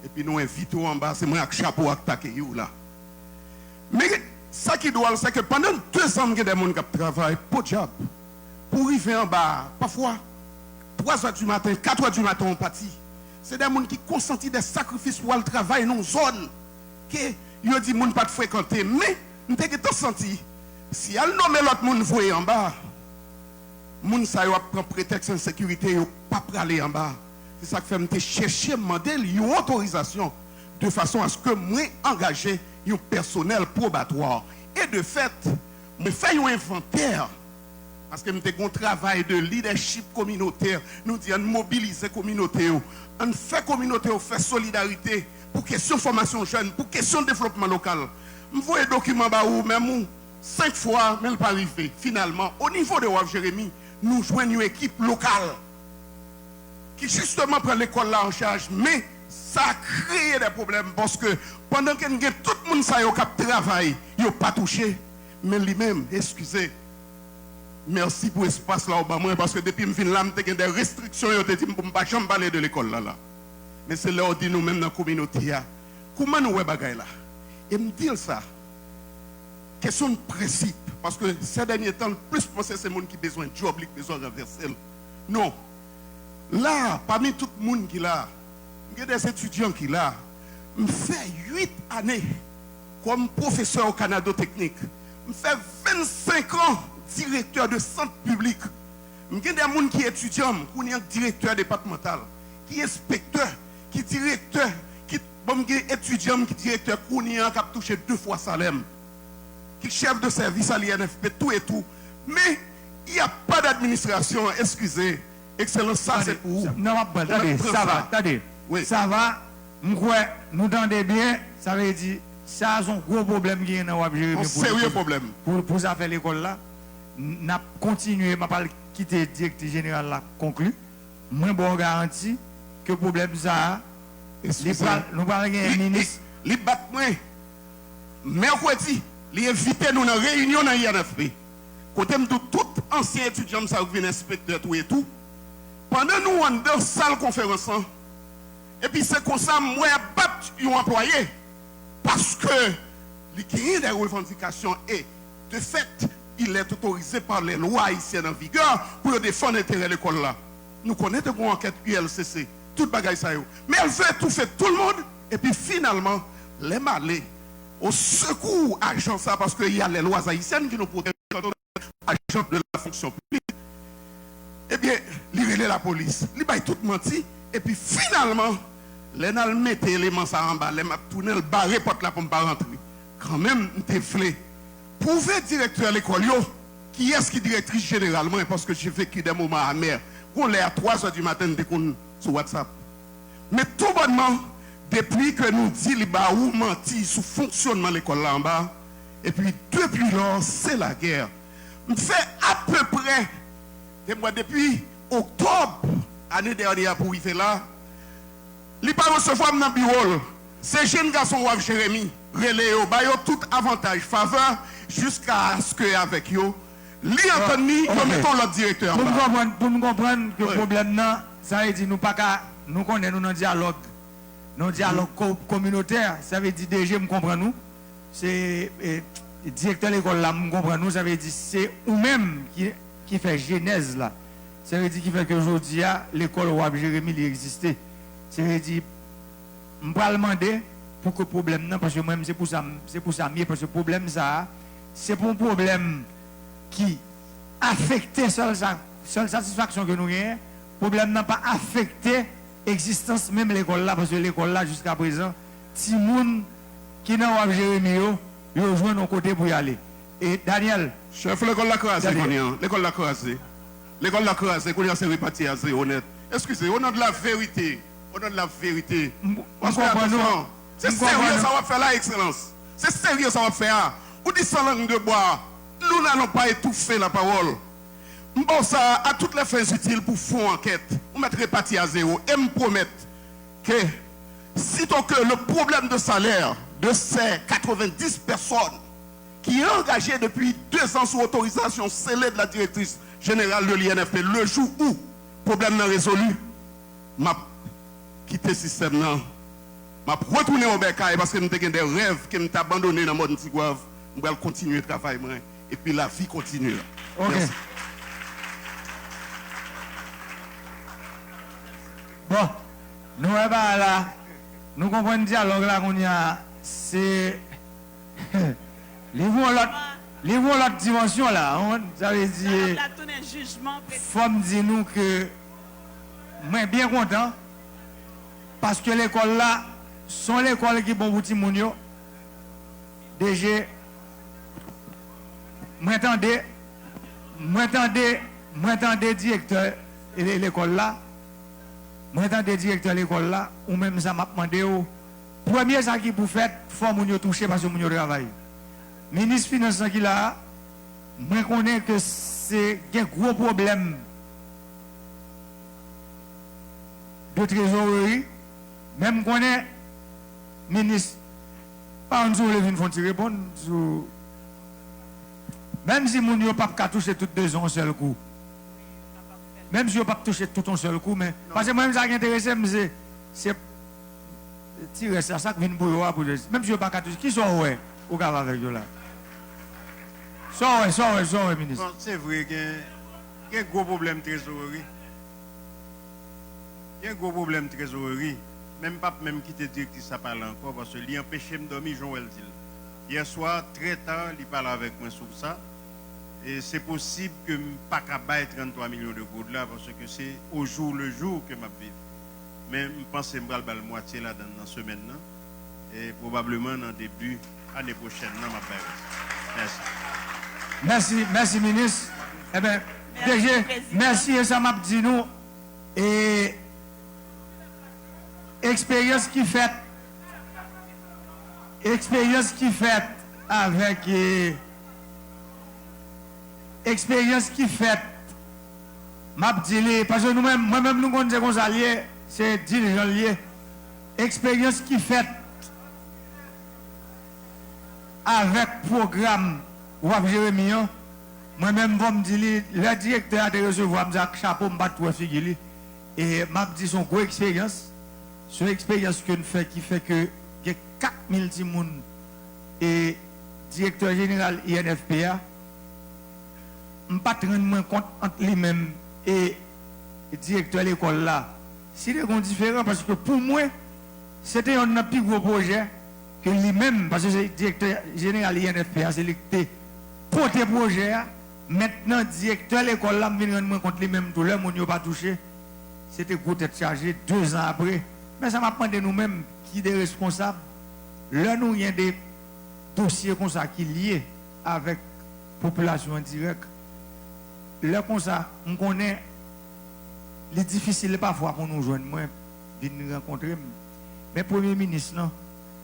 et puis nous invitons en bas, c'est moi avec chapeau attaquer là. Mais ça qui doit c'est que pendant 2 ans il y a des gens qui travaillent pour job. Pour arriver en bas, parfois 3h du matin, 4h du matin on partit. C'est des gens qui consentent des sacrifices pour le travail dans une zone que ils dit moun pas de fréquenter mais nous t'ai senti si elle nomme l'autre monde voyer en bas moun ça yo prend prétexte insécurité yo pas aller en bas c'est ça que fait me chercher demander une autorisation de façon à ce que moi engager un personnel probatoire et de fait me fait un inventaire parce que nous avons un travail de leadership communautaire. Nous disons mobiliser la communauté. On fait communauté, on fait solidarité pour question de formation jeune, pour question de développement local. Je vois un document même 5 fois, mais pas arrivé. Finalement, au niveau de Waf Jérémy, nous jouons une équipe locale qui justement prend l'école là en charge. Mais ça a créé des problèmes parce que pendant que tout le monde qui travaille, il n'a pas touché. Mais lui-même, excusez. Merci pour l'espace là au parce que depuis que je viens là, j'ai des restrictions pour ne pas jamais parler de l'école là. Mais c'est là où dit nous même dans la communauté. Comment nous voyons bagay là? Et me dire ça, question de principe, parce que ces derniers temps, plus penser c'est les gens qui ont besoin de job, qui ont besoin de renverser. Non. Là, parmi tout le monde qui est là, il y a des étudiants qui sont là, je fais 8 années comme professeur au Canada technique. Je fais 25 ans directeur de centre public. Il y a des gens qui sont étudiants, qui sont directeur départemental, qui est inspecteur, qui est directeur, bon étudiant qui directeur Kounia qui a touché 2 fois salaire, qui est chef de service à l'INFP, tout et tout. Mais il n'y a pas d'administration, excusez. Excellence, ça c'est pour. Non, attendez, ça va, attendez. Oui. Ça va, nous entendons bien, ça veut dire, ça a un gros problème qui est dans le Jérémy. Un sérieux problème. Pour ça faire l'école là, nous avons continué, je ne quitter le directeur général là, conclu. Moi, bon garantie que le problème ça, nous parlons d'un ministre. Les battements, mercredi, les invités nous dans une réunion dans l'INFP. Côté de tout ancien étudiant qui vient inspecteur tout et tout. Pendant nous, on est dans la salle conférence. Et puis c'est comme ça, moi, je battre un employé. Parce que il y a des revendications et de fait, il est autorisé par les lois haïtiennes en vigueur pour défendre l'intérêt de l'école là. Nous connaissons une enquête ULCC, tout bagaille ça. Mais elle veut tout faire tout le monde. Et puis finalement, les malais au secours agent ça parce qu'il y a les lois haïtiennes qui nous protègent agent de la fonction publique. Eh bien, il relève la police, il va tout menti, et puis finalement, les n'a mettre l'élément ça en bas, les m'a tourné le barré porte là pour ne pas rentrer. Quand même, t'es flé. Pouvez directeur de l'école, qui est-ce qui est directrice généralement, parce que j'ai vécu des moments amers, qu'on l'est à 3h du matin, sur WhatsApp. Mais tout bonnement, depuis que nous dit les bas ou menti sur le fonctionnement de l'école là en bas, et puis depuis lors, c'est la guerre. Je fais à peu près. Et moi, depuis octobre, année dernière, pour y faire là, il n'a pas recevoir dans le bureau. Ces jeunes garçons, Jérémy, relais, tout avantage, faveur, jusqu'à ce qu'avec eux, l'entendez, nous mettons notre directeur. Pour nous comprendre que le problème, ça veut dire nous connaissons nos dialogue. Nos dialogue communautaire, ça veut dire déjà, nous comprenons nous. C'est le directeur de l'école là, nous comprenons nous, ça veut dire c'est nous-mêmes qui fait genèse là. Ça veut dire qui fait qu'aujourd'hui, l'école Wab Jérémy existait. Ça veut dire, je vais demander pour que le problème, non, parce que moi, c'est pour ça mieux, parce que le problème, ça, c'est pour un problème qui affecte seule satisfaction que nous avons. Le problème n'a pas affecté l'existence même de l'école là, parce que l'école là, jusqu'à présent, si les gens qui n'ont pas Jérémy, ils ont joué de nos côtés pour y aller. Et Daniel. Chef, l'école l'a crasé, l'école l'a crasé. L'école l'a crasé, qu'on y a servi parti à zéro honnête. Excusez, on a de la vérité. On a de la vérité. Parce que attention, c'est sérieux, ça va faire la excellence. C'est sérieux, ça va faire. Ou dit sans langue de bois, nous n'allons pas étouffer la parole. Bon, ça, à toutes les fins utiles pour faire enquête, on mettrait parti à zéro et me promettre que, sitôt que le problème de salaire de ces 90 personnes qui est engagé depuis 2 ans sous autorisation scellée de la directrice générale de l'INFP, le jour où le problème n'est résolu, m'a quitté le système, m'a retourné au Bécaye parce que nous avons des rêves qui m'ont abandonné dans le monde Tigouave. Je vais continuer le travail et puis la vie continue. Ok. Merci. Bon, nous là, nous comprenons le dialogue là qu'on y a, c'est. Les l'autre dimension là, ça veut dire. Faut me dire nous que. Moi bien content. Parce que l'école là, sont l'école qui est bon pour tout le monde. Déjà, m'entendez directeur de l'école là. M'entendez directeur de l'école là, ou même ça m'a demandé. Premier ça qui pour faire, faut que toucher parce que nous travaillons. Ministre Finance qui là, je connais que c'est un gros problème de trésorerie. Même je connais ministre, pas un jour le vin font répondre. Même si nous n'avons pas touché toutes 2 ans en seul coup. Même si je n'ai pas touché tout en seul coup, mais parce que moi, ça qui intéresse, c'est tirer ça, ça qui vient pour vous. Même si je n'ai pas touché, qui sont ouais, au cas avec vous là? Sorry, ministre. C'est vrai qu'il y a un gros problème de trésorerie. Il y a un gros problème de trésorerie. Même pas même quitter directrice ça parle encore parce qu'il empêché de dormir, Joël dit. Hier soir, très tard, il parle avec moi sur ça. Et c'est possible que je ne pas 33 millions de gouttes là parce que c'est au jour le jour que je vis. Mais je pense que je vais le moitié là dans la semaine. Et probablement dans le début l'année prochaine. Merci. Merci, ministre. Eh bien, DG, merci et ça m'a dit nous. Et expérience qui fait avec expérience qui fait m'a dit parce que nous-mêmes moi-même nous connaissons comme ça lié c'est dirigeant lié expérience qui fait avec programme ou Jérémy moi-même je me dis le directeur a de recevoir me dire chapeau me battre trois figure et m'a dit son gros expérience son expérience que nous fait qui fait que il y a 4000 personnes et directeur général INFPA je ne peux pas rendre compte entre lui-même et le directeur de l'école là. C'est des différents parce que pour moi, c'était un plus gros projet que lui-même, parce que c'est le directeur général INFPA, c'est lui qui a porté le projet. Maintenant, le directeur de l'école là, je me rendre compte lui-même, tout le monde n'a pas touché. C'était gros tête chargé 2 ans après. Mais ça m'a demandé nous-mêmes qui est responsable. Là, nous, il y a des dossiers comme ça qui sont liés avec la population en direct. Là, comme ça, on connaît les difficiles parfois pour nous joindre, moi, venir rencontrer. Mais Premier ministre, non,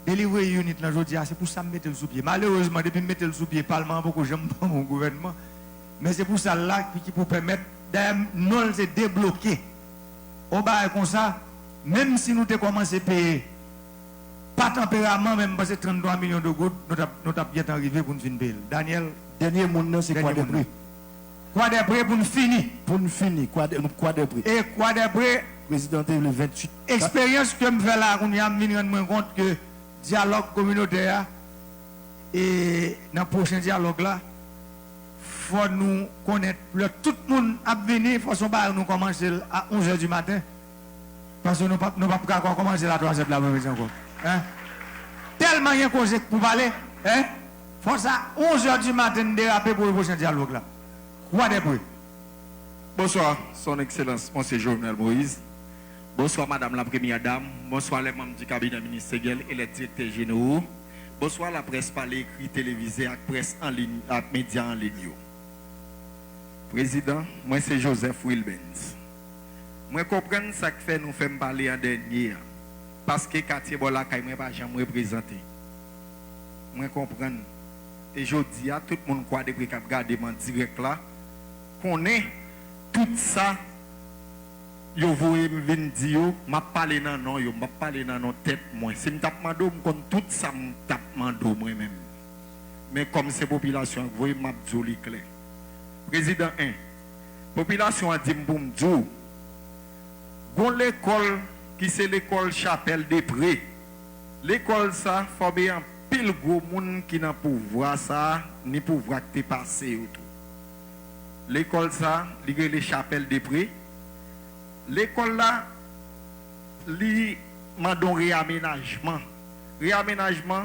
délivrer une unité aujourd'hui, c'est pour ça que je mette le sous-pied. Malheureusement, depuis que je mette le sous-pied, le Parlement, beaucoup j'aime pas mon gouvernement. Mais c'est pour ça là qui peut permettre de se débloquer. Au bas comme ça, même si nous avons commencé à payer, pas tempérament, même parce que 33 millions de gouttes, nous avons bien arrivé pour nous finir. Daniel, dernier monde, c'est quoi de prix? Quoi de près pour nous finir? Pour nous finir, quoi de prix? Et quoi de près? Président le 28. Expérience que je fais là, on y a mis compte que dialogue communautaire et dans le prochain dialogue là, il faut nous connaître. Tout le monde a venu, il faut nous commencer à 11h du matin. Parce que nous ne pouvons pas commencer à 3h de l'après-midi encore. Hein? Tellement il y a cause pour parler. Hein? Il faut ça 11h du matin déraper pour le prochain dialogue là. Quoi de près? Bonsoir, Son Excellence, Monsieur Jovenel Moïse. Bonsoir, Madame la Première Dame. Bonsoir, les membres du cabinet ministériel et les directeurs généraux. Bonsoir, la presse parlée, écrite, télévisée, la presse en ligne, la médias en ligne. Président, moi c'est Joseph Wilbens. Moi comprends ce que fait nous faire parler en dernier. Parce que quartier Bola Kay moi pas jamais représenté. Moi comprends. Et je dis à tout le monde qui a regardé mon direct là, qu'on est tout ça. Yo voye vinn di yo, m'a parlé nan non yo, m'a parlé nan non tête moi. Si me tape mando, me kon tout ça me tape mando moi même. Mais comme c'est population, voye m'a joli clair. Président 1. Population a dit m'boum djou. Gon l'école qui c'est l'école Chapelle des Prés. L'école ça formé en pile gros monde qui n'a pouvoir ça ni pouvoir te passer autour. L'école ça, li les Chapelle des Prés. L'école là, li mandon réaménagement. Réaménagement,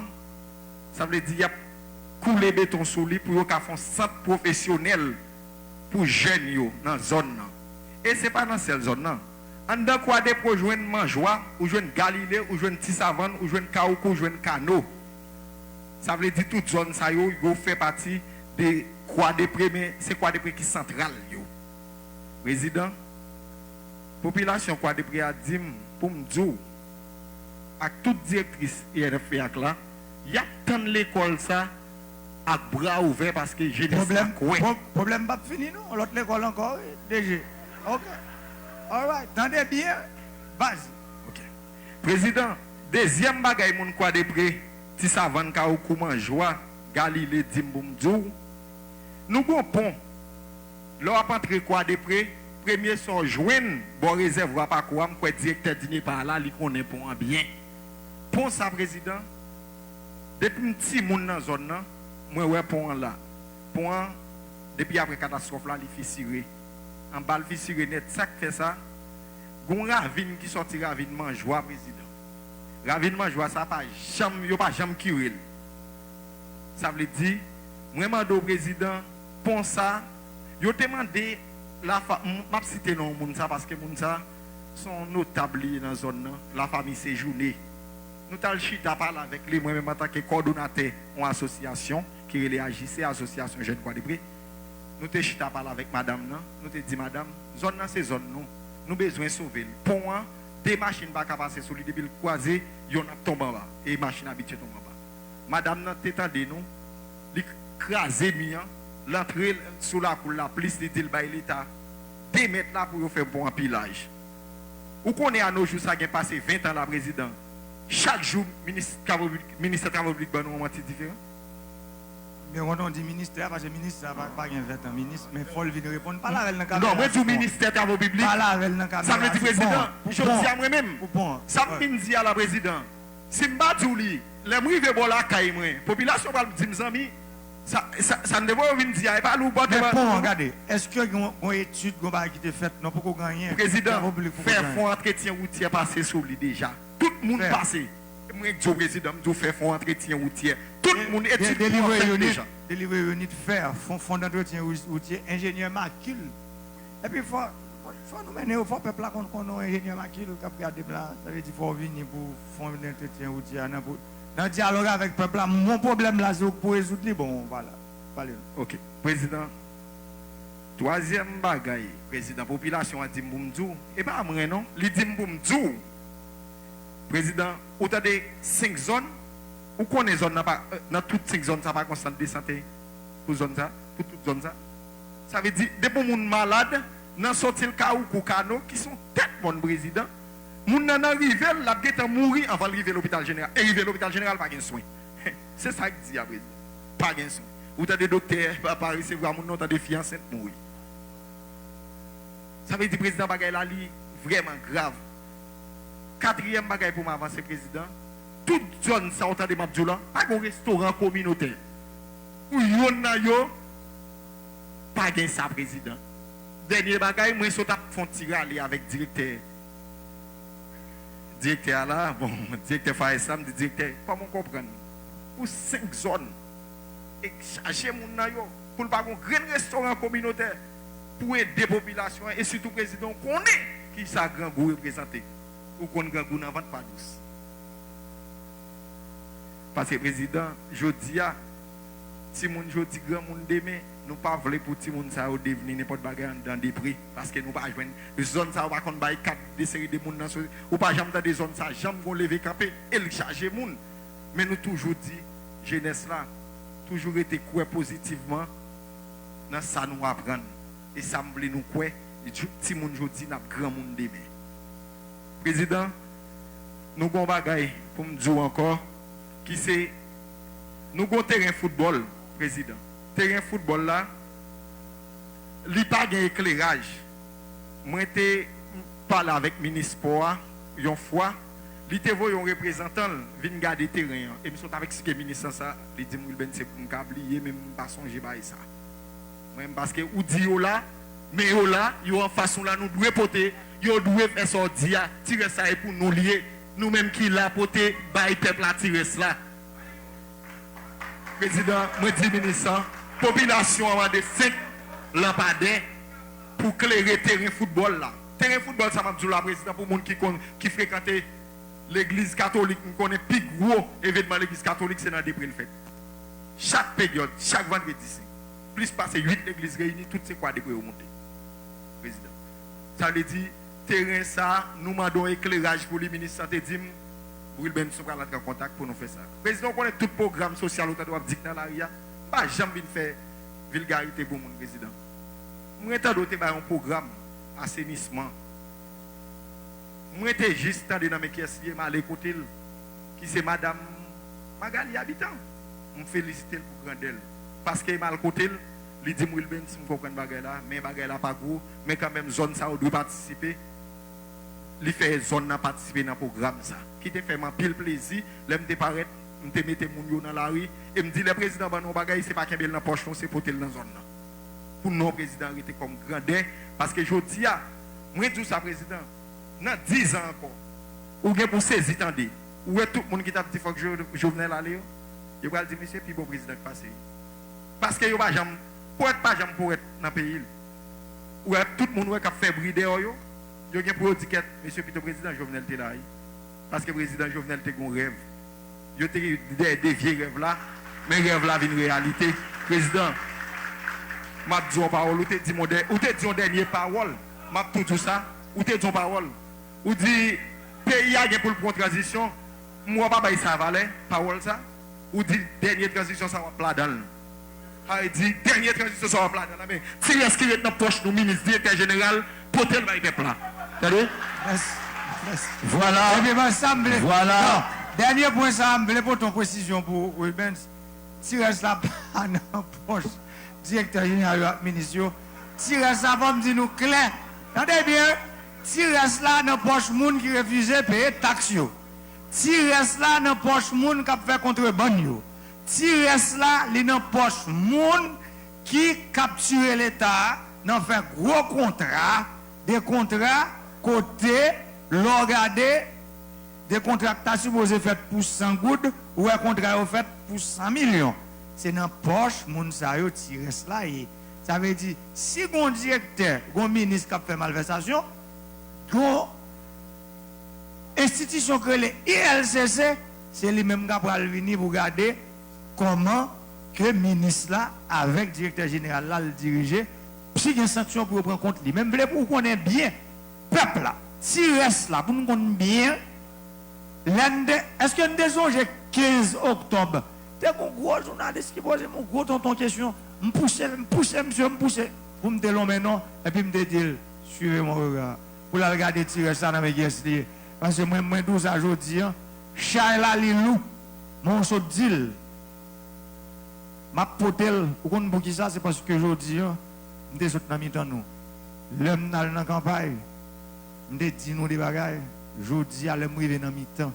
ça veut dire qu'il y a coulé béton sous lui pour faire un centre professionnel pour jeunes yo dans la zone. Et ce n'est pas dans cette zone. En dans quoi des pour joindre Manjoua, ou joindre Galilée, ou joindre Tissavane, ou joindre Kaoukou, ou joindre Kano. Ça veut dire toute zone ça yo fait partie de quoi des premiers, c'est quoi des prix qui central yo. Président, population quoi de près à dire pour me dire à toute directrice INFPA là, il y a tant l'école ça à bras ouverts parce que j'ai des problème pas fini non, l'autre l'école encore déjà. OK. All right, tendez bien. Vas-y. OK. Président, deuxième bagaille mon quoi de près, si ça vend Kaoukou Manjoua, Galilée Dimboumdou. Nous avons pont. Là à entrer quoi de près premier son joindre bon réservoir pas quoi me directeur dîner par là li connaît pont bien pont ça président depuis petit monde dans zone là moi ouais pont là pont depuis après catastrophe là il fissuré en balle fissuré net ça fait ça gon ravine qui sorti ravine Manjoua président ravine Manjoua ça pas jamais yo pas jamais curé ça veut dire moi mando président pont ça yo demandé la m'a cité non moun ça parce que moun ça sont notables dans la zone, la famille séjournée. Nous avons chita parler avec lui, moi-même en tant que coordonnateur en association qui réagissait à l'association Jeunes Croix-des-Prés. Nous avons chita parler avec madame, nous avons dit madame, zone c'est zone nous. Nous avons besoin de sauver. Pont, des machines ne peuvent pas passer sur lui depuis le croisé, ils ont tombé en bas. Et les machines habituées tombent en bas. Madame, nous t'étendez nous, l'écraser mieux, l'entrée sous la cour, la police, dit l'État, 2 mètres là pour faire bon empilage. Ou qu'on est à nos jours, ça a passé 20 ans la président. Chaque jour, ministre des Travaux publics, nous moment différent. Mais on dit ministère, parce que le ministre, ça va pas bien fait un ministre, mais il faut le répondre. Pas la dans non, moi, du ministère des Travaux publics. Pas la dans ça me dit président. Je dis à moi-même. Ça me dit à la président. Si je ne dis pas, les gens vont la caille, la population va me dire, ça ne devrait pas dire, pas l'oublier. Mais bon, regardez, est-ce qu'il y a une étude qui a été faite, non, pour qu'on gagne? Président, faire fonds entretien routier passer sur lui déjà. Tout le monde passe. Moi, je dis président, je fais fonds entretien routier. Tout le monde étudie déjà. Délivrer unité de fer, fonds d'entretien routier, ingénieur macule. Et puis, il faut nous mener au peuple là qu'on a un ingénieur macule qui a regardé là. Ça veut dire qu'il faut venir pour fonds d'entretien routier. Dans le dialogue avec le peuple là, mon problème là, c'est pour résoudre les bon, voilà. Ok. Président, troisième bagaille, président, population a dit Mboumdou. Et pas moi, non? Il dit Mboumdou. Président, autant de 5 zones, où qu'on est zone, dans toutes 5 zones, ça va constante de santé pour zone ça, pour toute zone ça. Ça veut dire, des gens malades, dans sorti le cas ou Koukano, qui sont tête bon président. Moun nan arrivé, la guette mourir avant d'arriver à l'hôpital général. Et arriver à l'hôpital général, pas de soin. C'est ça que dit à président. Pas de soin. Ou t'as des docteurs, pas recevoir moun, t'as des filles enceintes mourir. Ça veut dire président bagay là, vraiment grave. 4e bagay pour m'avancer, président. Toute zone, ça, on t'a de Mabdjoula, pas de restaurant communautaire. Ou yon na yo, pas de ça, président. Dernier bagay, moi, je suis fait tirer avec directeur. Directeur là, bon, directeur Faïsam, directeur, pas mon comprendre. Pour 5 zones, et charger mon nayo, pour pas un grand restaurant communautaire, pour aider la population, et surtout le président, qu'on est qui ça grand goût représenté, ou qu'on grand goût n'avance pas douce. Parce que le président, je dis, si mon je dis grand monde demain, nous pas voulons pour tout le monde ça devenir n'importe bagarre dans des prix parce que nous pas joindre les zones ça va qu'on bail 4 des séries de monde dans ou pas jamais dans des zones ça jamais qu'on lever camper et le charger monde mais nous toujours dit jeunesse là toujours été croire positivement dans ça nous apprendre et ça me nous croire petit monde jodi n'a grand monde demain président nous gon bagaille pour me dire encore qui c'est nous gon terrain football président terrain football là, il n'y a pas d'éclairage. Moi, j'ai parlé avec le ministre Poa, une fois, il était un représentant, il vient garder le terrain. Et je suis avec ce ministre, ça, il dit que c'est pour me oublier, même pas songer à ça. Même parce que, ou dit là, mais là, il y a une façon là, nous devons porter, nous devons faire sortir, tirer ça pour nous lier, nous-mêmes qui l'a porté, le peuple à tirer cela. Président, moi, dis ministre, population a de 5 lampadaires pour clairer le terrain football là. Terrain football, ça m'a dit la président pour les gens qui fréquentent l'église catholique. Nous connaissons le plus gros événement de l'église catholique, c'est dans des prix le fait. Chaque période, chaque vendredi, plus passer 8 églises réunies, toutes ces quoi des prix remonter. Président. Ça veut dire, terrain ça, nous demandons éclairage pour les ministres santé dim. Pour le nous sommes en contact pour nous faire ça. Président, on connaît tout programme social où tu dois dire dans l'ARIA. Pas jamais faire vulgarité pour mon président. Moi, j'ai un programme assainissement. Moi, j'étais juste dans mes caisses, je suis côté qui c'est Madame Magali Habitant. Je félicite pour grandeur. Parce que mal côté, il dit que je comprends bagay là, mais bagay là pas gros, mais quand même zone ça doit participer. Il fait zone à participer dans le programme ça. Qui te fait pile plaisir, là me paraît, me mettre mon dans la rue et me dit le président ba non bagay c'est pas qu'un bel dans poche c'est pour tel dans zone là. Pour non président arrêter comme grandeur parce que je dis moi dis ça président dans 10 ans encore ou bien pour saisir tendez ou est tout le monde qui t'a dit faut que je venais aller je va dire monsieur puis bon président passer parce que yo pas jamais pour être pas jamais pour être dans pays ou est tout le monde qui a fait brider yo Yo gen pour dire monsieur plutôt président Jovenel était là. Parce que le président Jovenel était un rêve. Yo te des vieux rêves là, mais rêve là une réalité. Président, m'a dit une parole, ou te dit une dernière parole, m'a tout ça, ou te dit une parole. Ou dit pays a pour le transition, moi pas bail ça valait, parole ça. Ou dit dernière transition ça va plat dans. Il dit dernière transition ça va plat dans mais si est-ce qu'il est dans poche nous ministre directeur général pour tel va peuple là. Attendez? Voilà. Et puis, voilà. Non, dernier point, ça, je voulais pour ton précision pour Rubens. Tire ça pas dans la poche, directeur général de ministre. Tire ça pour me dire nous clair. Attendez bien, tire ça dans la poche moun qui refuse de payer taxe. Tire ça dans la poche moun qui fait contrebande. Tire ça dans la poche moun qui capture l'État, dans fait gros contrat, des contrats côté regardez des contrats qui sont supposés faire pour 100 gouttes ou un contrat fait pour 100 millions. C'est dans la poche, moun sa yo tire cela. Ça veut dire, si un directeur, un ministre qui a fait malversation, une institution que les ILCC, c'est lui-même qui va venir pour regarder comment que le ministre là, avec le directeur général là, le diriger, si il y a une sanction pour prendre compte lui. Même pour qu'on ait bien, peuple là, si reste là, pour nous connaître bien, est-ce que nous avons 15 octobre, c'est un gros journaliste qui pose mon gros tonton question, me pousse, monsieur, me pousse, vous me dites maintenant, et puis me dites, suivez mon regard, pour la regarder tirer ça dans mes guesses. Parce que moi, 12 à aujourd'hui, Chaila Lilou, mon saut d'île, ma potel, vous connaissez pour qui ça, c'est parce que aujourd'hui, je suis dans mi-temps nous. L'homme dans la campagne, je dis nous des bagailles, je dis à l'homme arriver dans mi-temps.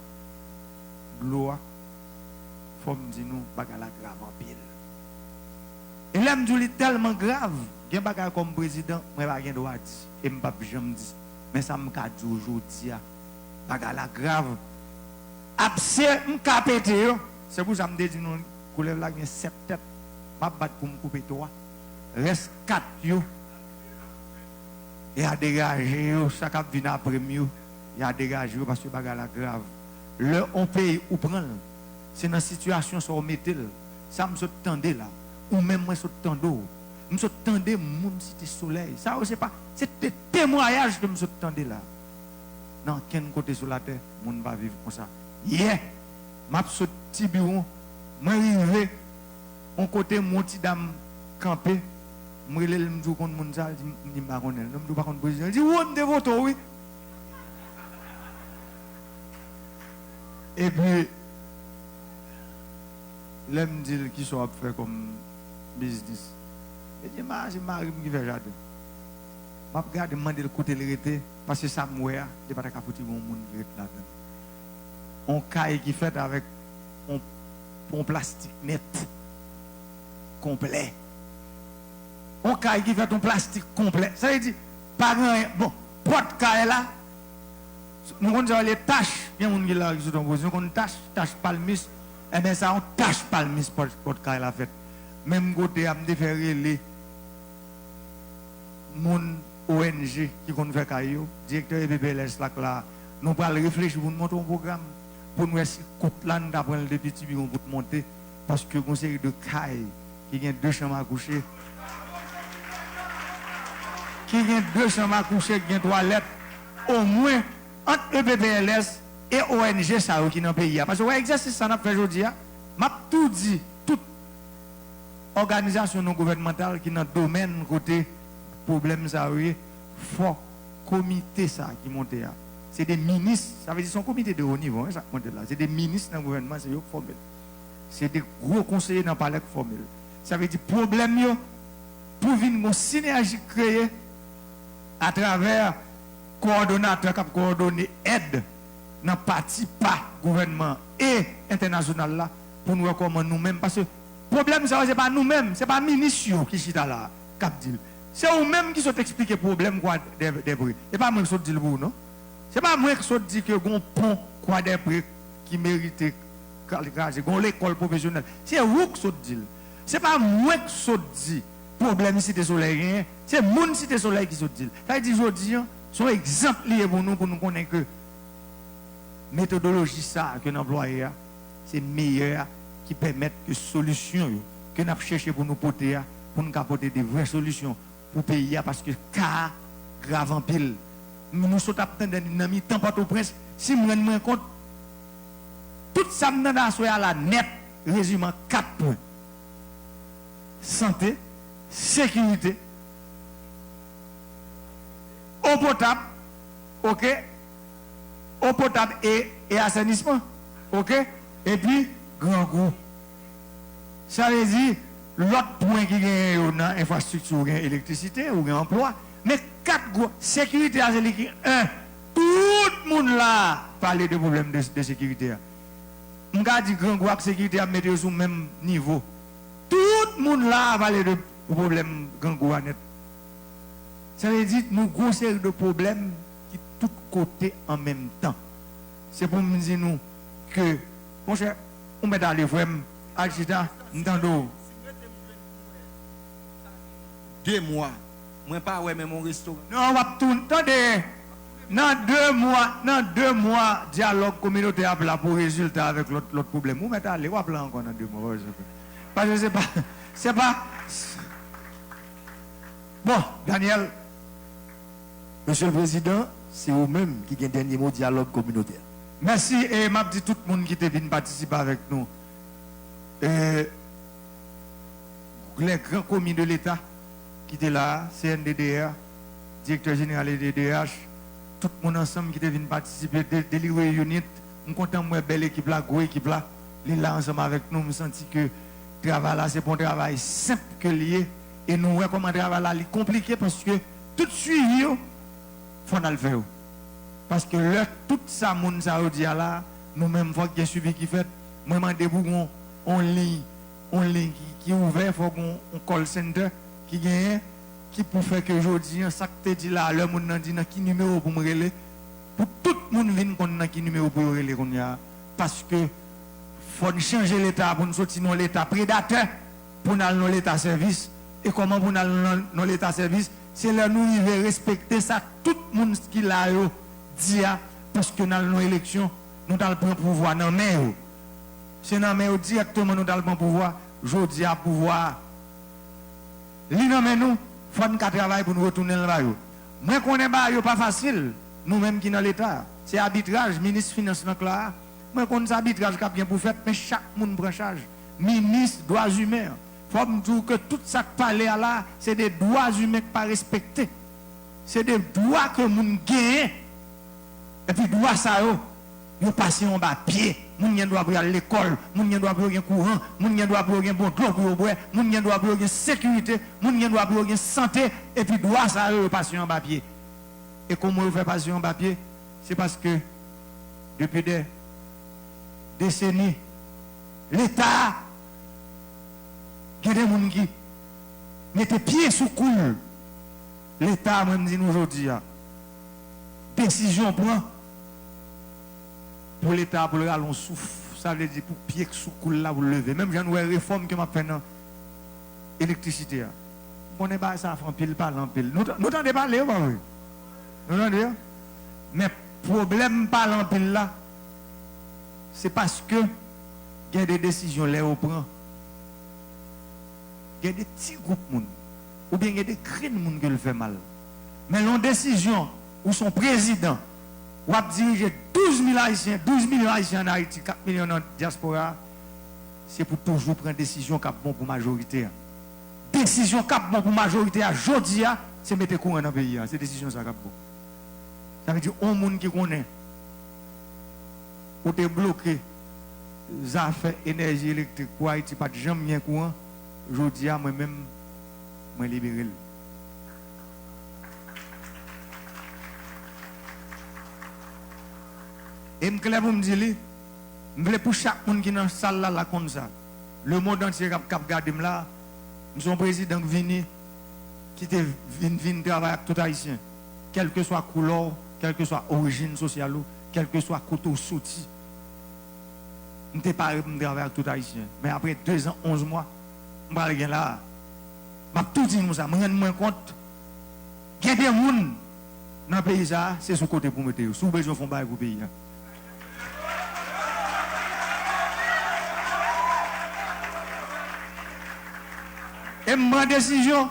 L'eau, il faut me dire nous, bagaille grave en pile. Et l'homme dit tellement grave, il y a bagaille comme président, moi je n'ai pas droit de dire, et je ne peux pas dire. Mais ça me dit aujourd'hui, bagaille grave. Absent, je ne pété. C'est pour ça que je me dis nous, couleur là, il y a 7 têtes, je ne vais pas pour me couper 3. Reste 4 yo. Et à dégager yo, ça qui vient après mieux, il a dégagé parce que bagarre la grave. Le on paye ou prend, c'est dans la situation sur mettez ça me saute tendé là, ou même moi saute tendo, me saute tendé moun cité soleil. Ça c'est pas, c'est des témoignages que me saute tendé là. Non, quel côté sur la terre, moun va vivre comme ça. Yeah, m'a saute petit bureau, moi arrivé, on côté mon petit dame campé. Je me dis que moun sa dit pas connait, je me dis pas contre président. Dit on de vote oui. Et puis l'aime dit qui soit faire comme business. Et dit c'est Marie qui fait jardin. M'a regarder demander le côté l'arrêter parce que ça moi de pas ka fouti bon monde qui est là-dedans. On caille qui fait avec un plastique net complet. On caille qui fait un plastique complet. Ça veut dire, pas rien. Bon, porte caille là, nous avons les tâches. Il y a des gens qui là qui sont en position, on tâche palmis. Eh bien, ça, on tâche palmis porte caille là fait. Même côté, à me déférer les ONG qui ont fait caille, directeur EPPLS là, nous allons réfléchir pour nous monter un programme, pour nous essayer de couper là, d'après le député pour monter, parce que une série de cailles qui ont 2 chambres à coucher. Qui a 2 chambres à coucher, qui a 3 toilettes, au moins entre EPPLS et ONG ça qui dans le pays. Parce que l'exercice ça n'a fait aujourd'hui, m'a tout dit, toute organisation non gouvernementale qui dans le domaine côté problème ça faut comité ça qui monte là. C'est des ministres, ça veut dire son comité de haut niveau, ça monte là. C'est des ministres dans le gouvernement, c'est eux formel. C'est des gros conseillers dans le palais formel. Ça veut dire problème yo pour venir une synergie créée à travers coordonnateur qui coordonné aide dans le parti pas gouvernement et international là pour nous comment nous-mêmes parce que le problème ça c'est pas nous-mêmes c'est pas ministre qui chita là cap dit c'est eux-mêmes qui sont expliquer le problème quoi des bruits et pas moi qui sont dit pour non c'est pas moi qui sont dit que gon pont quoi des bruits qui mérite gon l'école professionnelle c'est vous qui sont dit c'est pas moi qui sont dit problème cité soleil c'est moun cité soleil qui sont dit ça dit aujourd'hui Son exemple lié pour nous connaître que méthodologie ça que nous employons, c'est meilleur qui permet que solution que nous cherchons pour nous porter, pour nous apporter des vraies solutions pour le pays, parce que cas grave en pile. Nous sommes en train de dynamique, tant pas au prince, si nous nous rendons compte, tout ça nous a à la net, résumant 4 points. Santé, sécurité, eau potable, ok? Eau potable et assainissement, ok? Et puis, grand groupe. Ça veut dire, l'autre point qui est dans l'infrastructure, l'électricité ou l'emploi, mais 4 groupes. Sécurité, c'est l'équipe 1. Tout le monde là parle de problèmes de sécurité. On a dit grand groupe sécurité à mettre sur le même niveau. Tout le monde là parle de problèmes grand groupe net. Ça veut dire nous avons une série de problèmes qui tous côtés en même temps. C'est pour nous dire nous que, mon cher, on met dans les vraies adjudants, nous 2 mois. Moi pas ouais mais mon restaurant. Non, on va tout attendez. Dans 2 mois, dialogue communautaire là pour résultat avec l'autre problème. Vous mettez aller, on va plan encore dans 2 mois. Parce que c'est pas. Bon, Daniel. Monsieur le Président, c'est vous-même qui avez un dernier mot dialogue communautaire. Merci et m'a dit tout le monde qui était venu participer avec nous. Les grands commis de l'État qui étaient là, CNDDR, directeur général de DDH, tout le monde ensemble qui était venu participer, délivrer unit. Je suis content de belle équipe là, grosse équipe là. Les là ensemble avec nous, je sens que le travail là, c'est pas un travail simple que lié. Et nous voyons comment le travail là est compliqué parce que tout suivi, il faut le faire. Parce que là, tout ça, moun ça dit là, nous-mêmes, il faut qu'il y ait suivi qui fait. Moi, je demande on ligne qui est ouvert, il faut qu'on call center qui gagne, qui pour faire que aujourd'hui, ça que tu dis là, le monde dit qui numéro pour me relayer. Pour tout le monde venir qu'on qui numéro pour relayer parce que faut changer l'état pour nous sortir dans l'état prédateur pour nous aller dans l'état service. Et comment pour nous aller dans l'état service, c'est là nous devons respecter ça tout le monde qui l'a dit parce que dans nos élections, nous allons prendre pouvoir dans main. C'est dans main directement nous allons prendre pouvoir. Je dis à pouvoir. Nous, il faut nous travailler pour nous retourner dans le bail. Moi, qu'on est pas facile. Nous-mêmes qui dans l'État. C'est arbitrage, ministre finance là. Moi, qu'on est arbitrage qui a bien pour faire, mais chaque monde prend charge. Ministre, droits humains. Il faut me dire que tout ça qui parle là, c'est des droits humains qui ne pas respectés. C'est des droits que nous gagnons. Et puis, droits ça, ils passent en bas pied. Moun gen doit aller à l'école, moun gen doit avoir un courant, moun gen doit avoir un bon droit pour boire, moun gen doit avoir une sécurité, moun gen doit avoir une santé et puis droit ça passer en papier. Et comment on fait passer en papier? C'est parce que depuis des décennies l'État il y a des gens qui mettent pied sous coule. L'État même dit nous aujourd'hui décision prend pour l'État, pour le rallon souffle, ça veut dire pour pied sous coule là, pour lever. Même j'ai une réforme que m'a fait dans l'électricité. On n'est pas ça en pile, parle en pile. Nous t'entendez parler, pas oui? Nous entendez? Mais problème parle en pile là, c'est parce que il y a des décisions là où prend. Il y a des petits groupes moun, ou bien il y a des crines moun qui le fait mal. Mais l'on décision où son président ou a dirigé 12 000 Haïtiens, 12 000 Haïtiens en Haïti, 4 millions en diaspora, c'est pour toujours prendre décision qui est bon pour la majorité. Décision qui est bon pour la majorité, aujourd'hui, c'est mettre courant dans le pays. C'est décision qui est bon. Ça veut dire, on monde qui connaît, ou te bloqué, les affaires énergie électrique pour Haïti, pas de jamais bien courant, aujourd'hui, moi-même, je suis libéré. Et je vous dire, je veux pour chaque monde qui est dans la salle là, comme ça, le monde entier qui a regardé là, nous sommes président qui vient travailler avec tout Haïtien, quelle que soit la couleur, quelle que soit l'origine sociale, quel que soit le côté sorti. Je ne pas travailler avec tout Haïtien. Mais après 2 ans, 11 mois, je ne vais pas là. Je tout dit nous ça, je me rends compte qu'il y a des gens dans le pays, c'est sous côté pour mettre. Sous besoin de faire bail pour le pays. Et ma décision,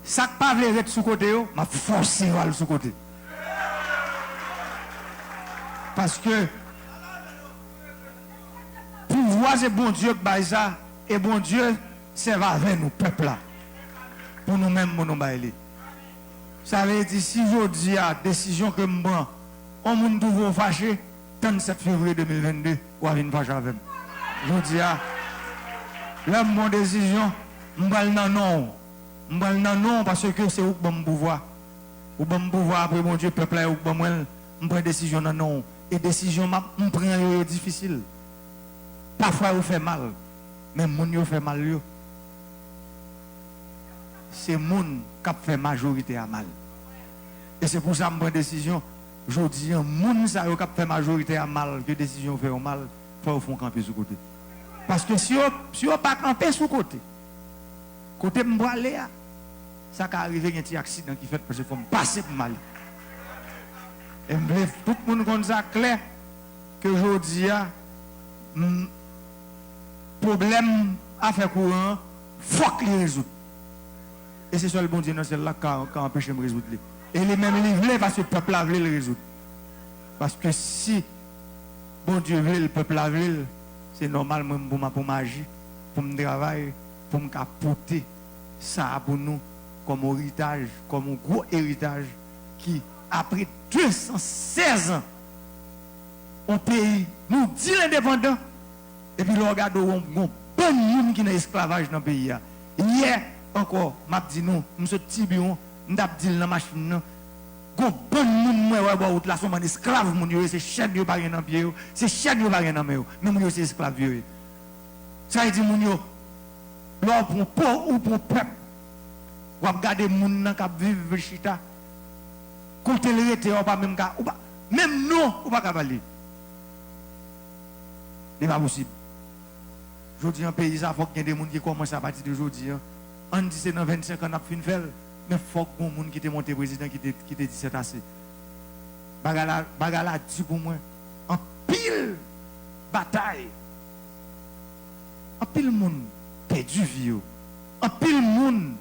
ça ne pas veut être sous côté, m'a forcé à aller sous côté. Parce que pouvoir c'est bon Dieu qui baille ça, et bon Dieu c'est avec nous, peuple là. Pour nous-mêmes, pour nous bailler. Ça veut dire si je dis à décision que je prends, on m'a toujours fâché, 37 février 2022, ou à venir fâcher avec moi. Je dis à la mon décision, je vais non. Je vais non parce que c'est où bon pouvoir. Ou bon pouvoir après mon Dieu, peuple là, ou bon moi, je prends décision non. Et décision, je prends est difficile. Parfois, vous fait mal. Mais mon yo fait mal. Yo. C'est moun qui fait majorité à mal. Et c'est pour ça que je prends décision. Je dis, moun ça qui fait majorité à mal, que décision fait mal, il faut faire camper sur côté. Parce que si on pas camper sur côté, côté m'boalé, ça peut arriver un petit accident qui fait parce qu'il faut me passer pour mal. Et tout le monde comme ça clair que je dis, problème à faire courant, il faut qu'il résout. Et c'est ça le bon Dieu dans celle-là qui a empêché de me résoudre. Et les mêmes livres parce que le peuple a voulu le résoudre. Parce que si bon Dieu veut, le peuple a voulu, c'est normal pour m'agir, pour me travailler, pour me capoter ça pour nous comme héritage, comme un gros héritage qui, après 216 ans, au pays, nous dit l'indépendant, et puis nous regardons un bon monde qui est esclavage dans le pays. Hier, encore, m'a dit nous, nous sommes tibions, nous avons dit dans la machine, bon monde, là, sont esclaves, c'est chaîne de barrière dans le pied, c'est chaîne de barrière dans le pied, même c'est esclave. Ça veut dire, là, pour un pauvre ou pour un peuple, ou regarder les gens qui vivent chita, côté le rété, ou pas même cas, même non, ou pas cavaler. Ce n'est pas possible. Aujourd'hui, en pays, il faut qu'il y ait des gens qui commencent à partir d'aujourd'hui. On dit c'est dans 25 ans, on a fait une fête, mais il faut qu'il y ait des gens qui étaient montés président qui étaient dit c'est assez. Bagala dit pour moi, en pile bataille, en pile monde perdu vie, en pile monde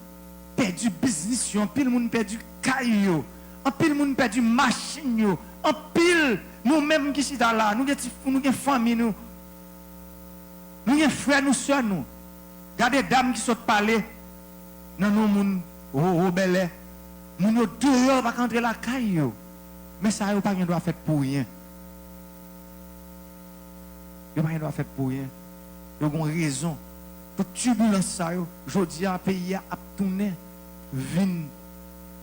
perdu business, en pile monde perdu caillou, en pile monde perdu machine, en pile nous-mêmes qui sommes là, nous avons famille, nous avons frères, nous soeurs, nous. Regardez dames qui sont parlées dans nos monde rebelles, nous ne devons pas rentrer la caillou. Mais ça, il pas rien doit faire pour rien. Il pas rien doit faire pour rien. Il y a une raison. Toute turbulence ça, je dis à pays à tourner, vin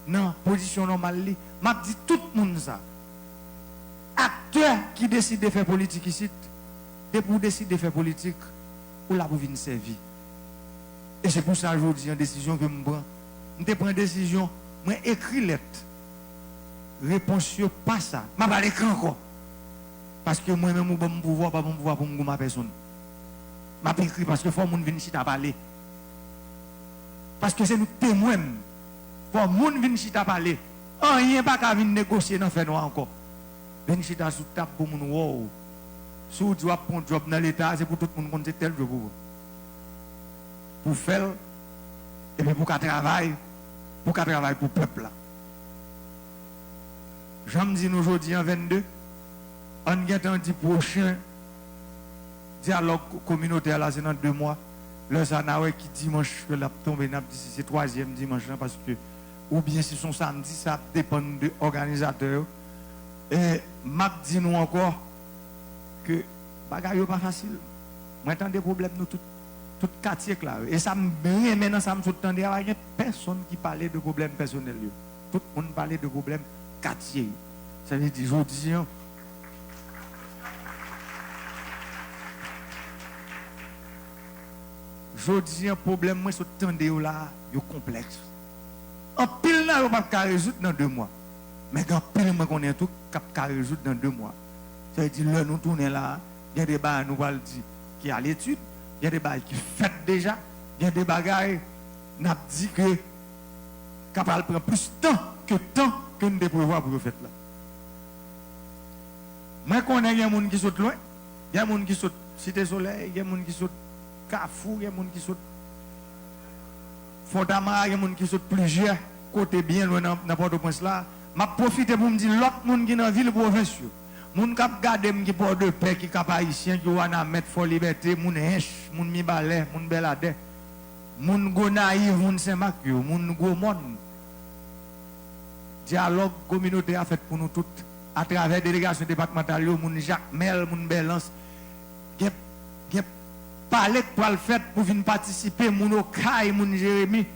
dans position normale. M'a dit tout le monde ça. Acteurs qui décident de faire politique ici, pour décider de faire politique, ou là pour venir servir. Et c'est pour ça que je dis une décision que je prends. Je prends une décision, je écris lettre. Réponse pas ça. Je ne vais pas l'écrire encore. Parce que moi-même, je ne peux pas pouvoir pour ma personne. Je vais écrire parce que il faut que les gens viennent ici à parler. Parce que c'est nous témoins. Il faut que les gens viennent ici à parler. Il n'y a pas qu'à venir négocier dans le fait noir encore. Venir ici sous table pour nous. Wow. Si vous doit prendre un job dans l'État, c'est pour tout le monde qui tel job pour faire et puis pour qu'à travailler pour le peuple là. Je me dis aujourd'hui en 22, on a un prochain dialogue communautaire là, c'est dans 2 mois. Le Sanawe qui dimanche que la tombe, c'est 3e dimanche là, parce que, ou bien si son samedi, ça dépend de l'organisateur. Et m'a dit nous encore que bagaille pas facile. Moi j'ai des problèmes nous tout quartier là. Et ça me maintenant ça me soutenir il y a personne qui parlait de problèmes personnels. Tout le monde parlait de problèmes quartier. Ça veut dire aujourd'hui un problème moi soutenir là, yo complexe. En pile là on pas résoudre dans 2 mois. Mais quand pile moi connais tout cap résoudre dans 2 mois. Ça veut dire là nous tourner là, il y a des bagages nous va le dire qui à l'étude, il y a des bagages qui fait déjà, il y a des bagages n'a dit que capable prendre plus de temps que temps que nous devons prévoir pour faire là. Moi, connais des gens qui sont loin, il y a des gens qui sont Cité Soleil, il y a des gens qui sont Carrefour, il y a des gens qui sont Fondamara, il y a des gens qui sont plusieurs côtés bien loin dans Port-au-Prince là. Je profite pour me dire l'autre monde qui est dans la ville province. Moun kap gade qui porte de paix, qui kap haïtien, qui wana mettre for liberté, moun hench, moun mi balè, moun belade, moun go naïf, moun Saint-Marc, moun go monde. Dialogue communautaire fait pour nous toutes à travers délégation départementale, moun Jacques Mel, moun Belance, qui parlé pour le fait pour venir participer, moun Okaï, moun Jérémy,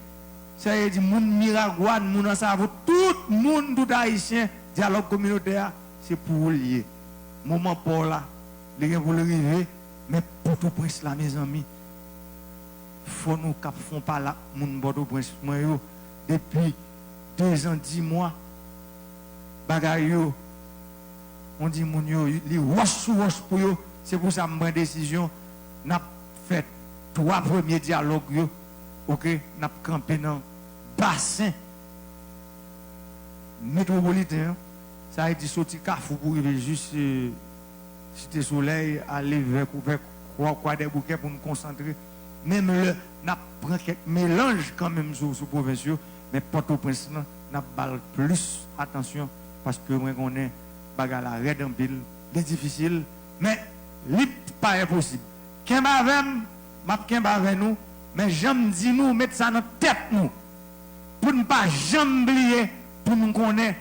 ça veut dire moun Miragouane, moun Ansavo, tout moun, tout haïtien, dialogue communautaire, c'est pour lier. Moment pour là, les gens pour le arriver, mais pour tout prince là, mes amis, faut nous cap font pas là, moun Bordeaux prince, moi yo, depuis 2 ans, 10 mois, bagay yo, on dit moun yo, li wash pour yo, c'est pour ça que je prends décision, n'a fait 3 premiers dialogues yo, ok, n'a campé dans bassin métropolitain. Ça a été sorti Carrefour pour arriver juste Cité Soleil, aller vers quoi des bouquets pour nous concentrer. Même le, n'a pris quelques mélanges quand même sous provinciaux, mais Port-au-Prince, n'a pas plus attention parce que moi on est bagarre la raide en pile, c'est difficile, mais c'est pas impossible. Qu'un avec nous, mais j'aime dire nous, mettre ça dans la tête nous, pour ne pas jamais oublier, pour nous connaître.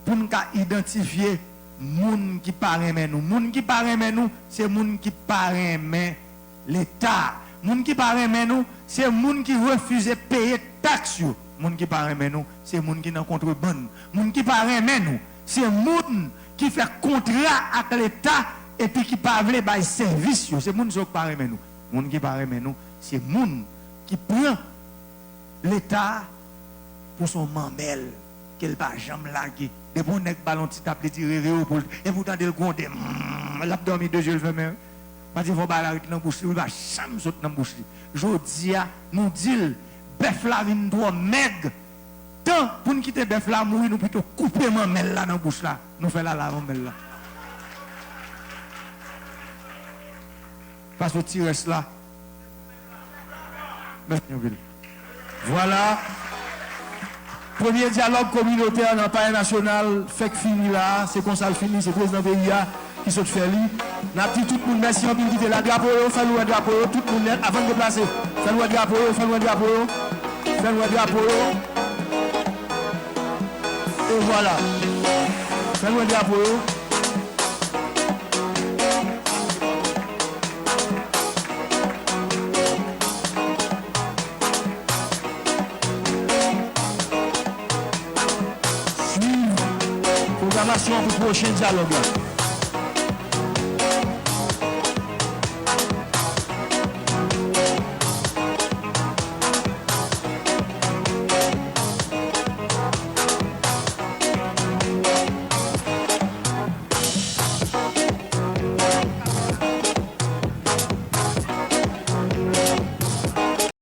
Pour nous identifier moun qui parrain nous. Moun qui parrain nous, c'est moun qui parrain l'État. Moun qui parrain nous, c'est moun qui refuse de payer taxes. Moun qui parrain nous, c'est moun qui dans contrebande. Moun qui parrain nous, c'est moun qui fait contrat avec l'État et puis qui pas veut bailler service. C'est moun qui parrain nous. Moun qui parrain nous, c'est moun qui prend l'État pour son mamelle qu'elle va jamais larguer. Des bons nègres ballon petit appelé tirer et vous tendez le gronder. L'a dormi 2 jours le fait parce qu'il faut pas l'arrêter dans la bouche, il va jamais sauter dans la bouche. Jodi a nous dit bœuf la vinn trop maigre. Tant pour nous quitter bœuf la mourir nous plutôt couper mamelle là dans la bouche là. Nous fait la mamelle là. Parce que tirer là. Voilà. Premier dialogue communautaire dans le palais national, fait fini là, c'est comme ça le fini, c'est le président PIA qui se fait lui. N'a dit tout le monde merci en qui quitter la drapeau, fait nous un drapeau, tout le monde avant de déplacer. Fait nous un drapeau, fait nous un drapeau, fait nous un drapeau. Et voilà. Fait nous un drapeau. Programmation pour le prochain dialogue.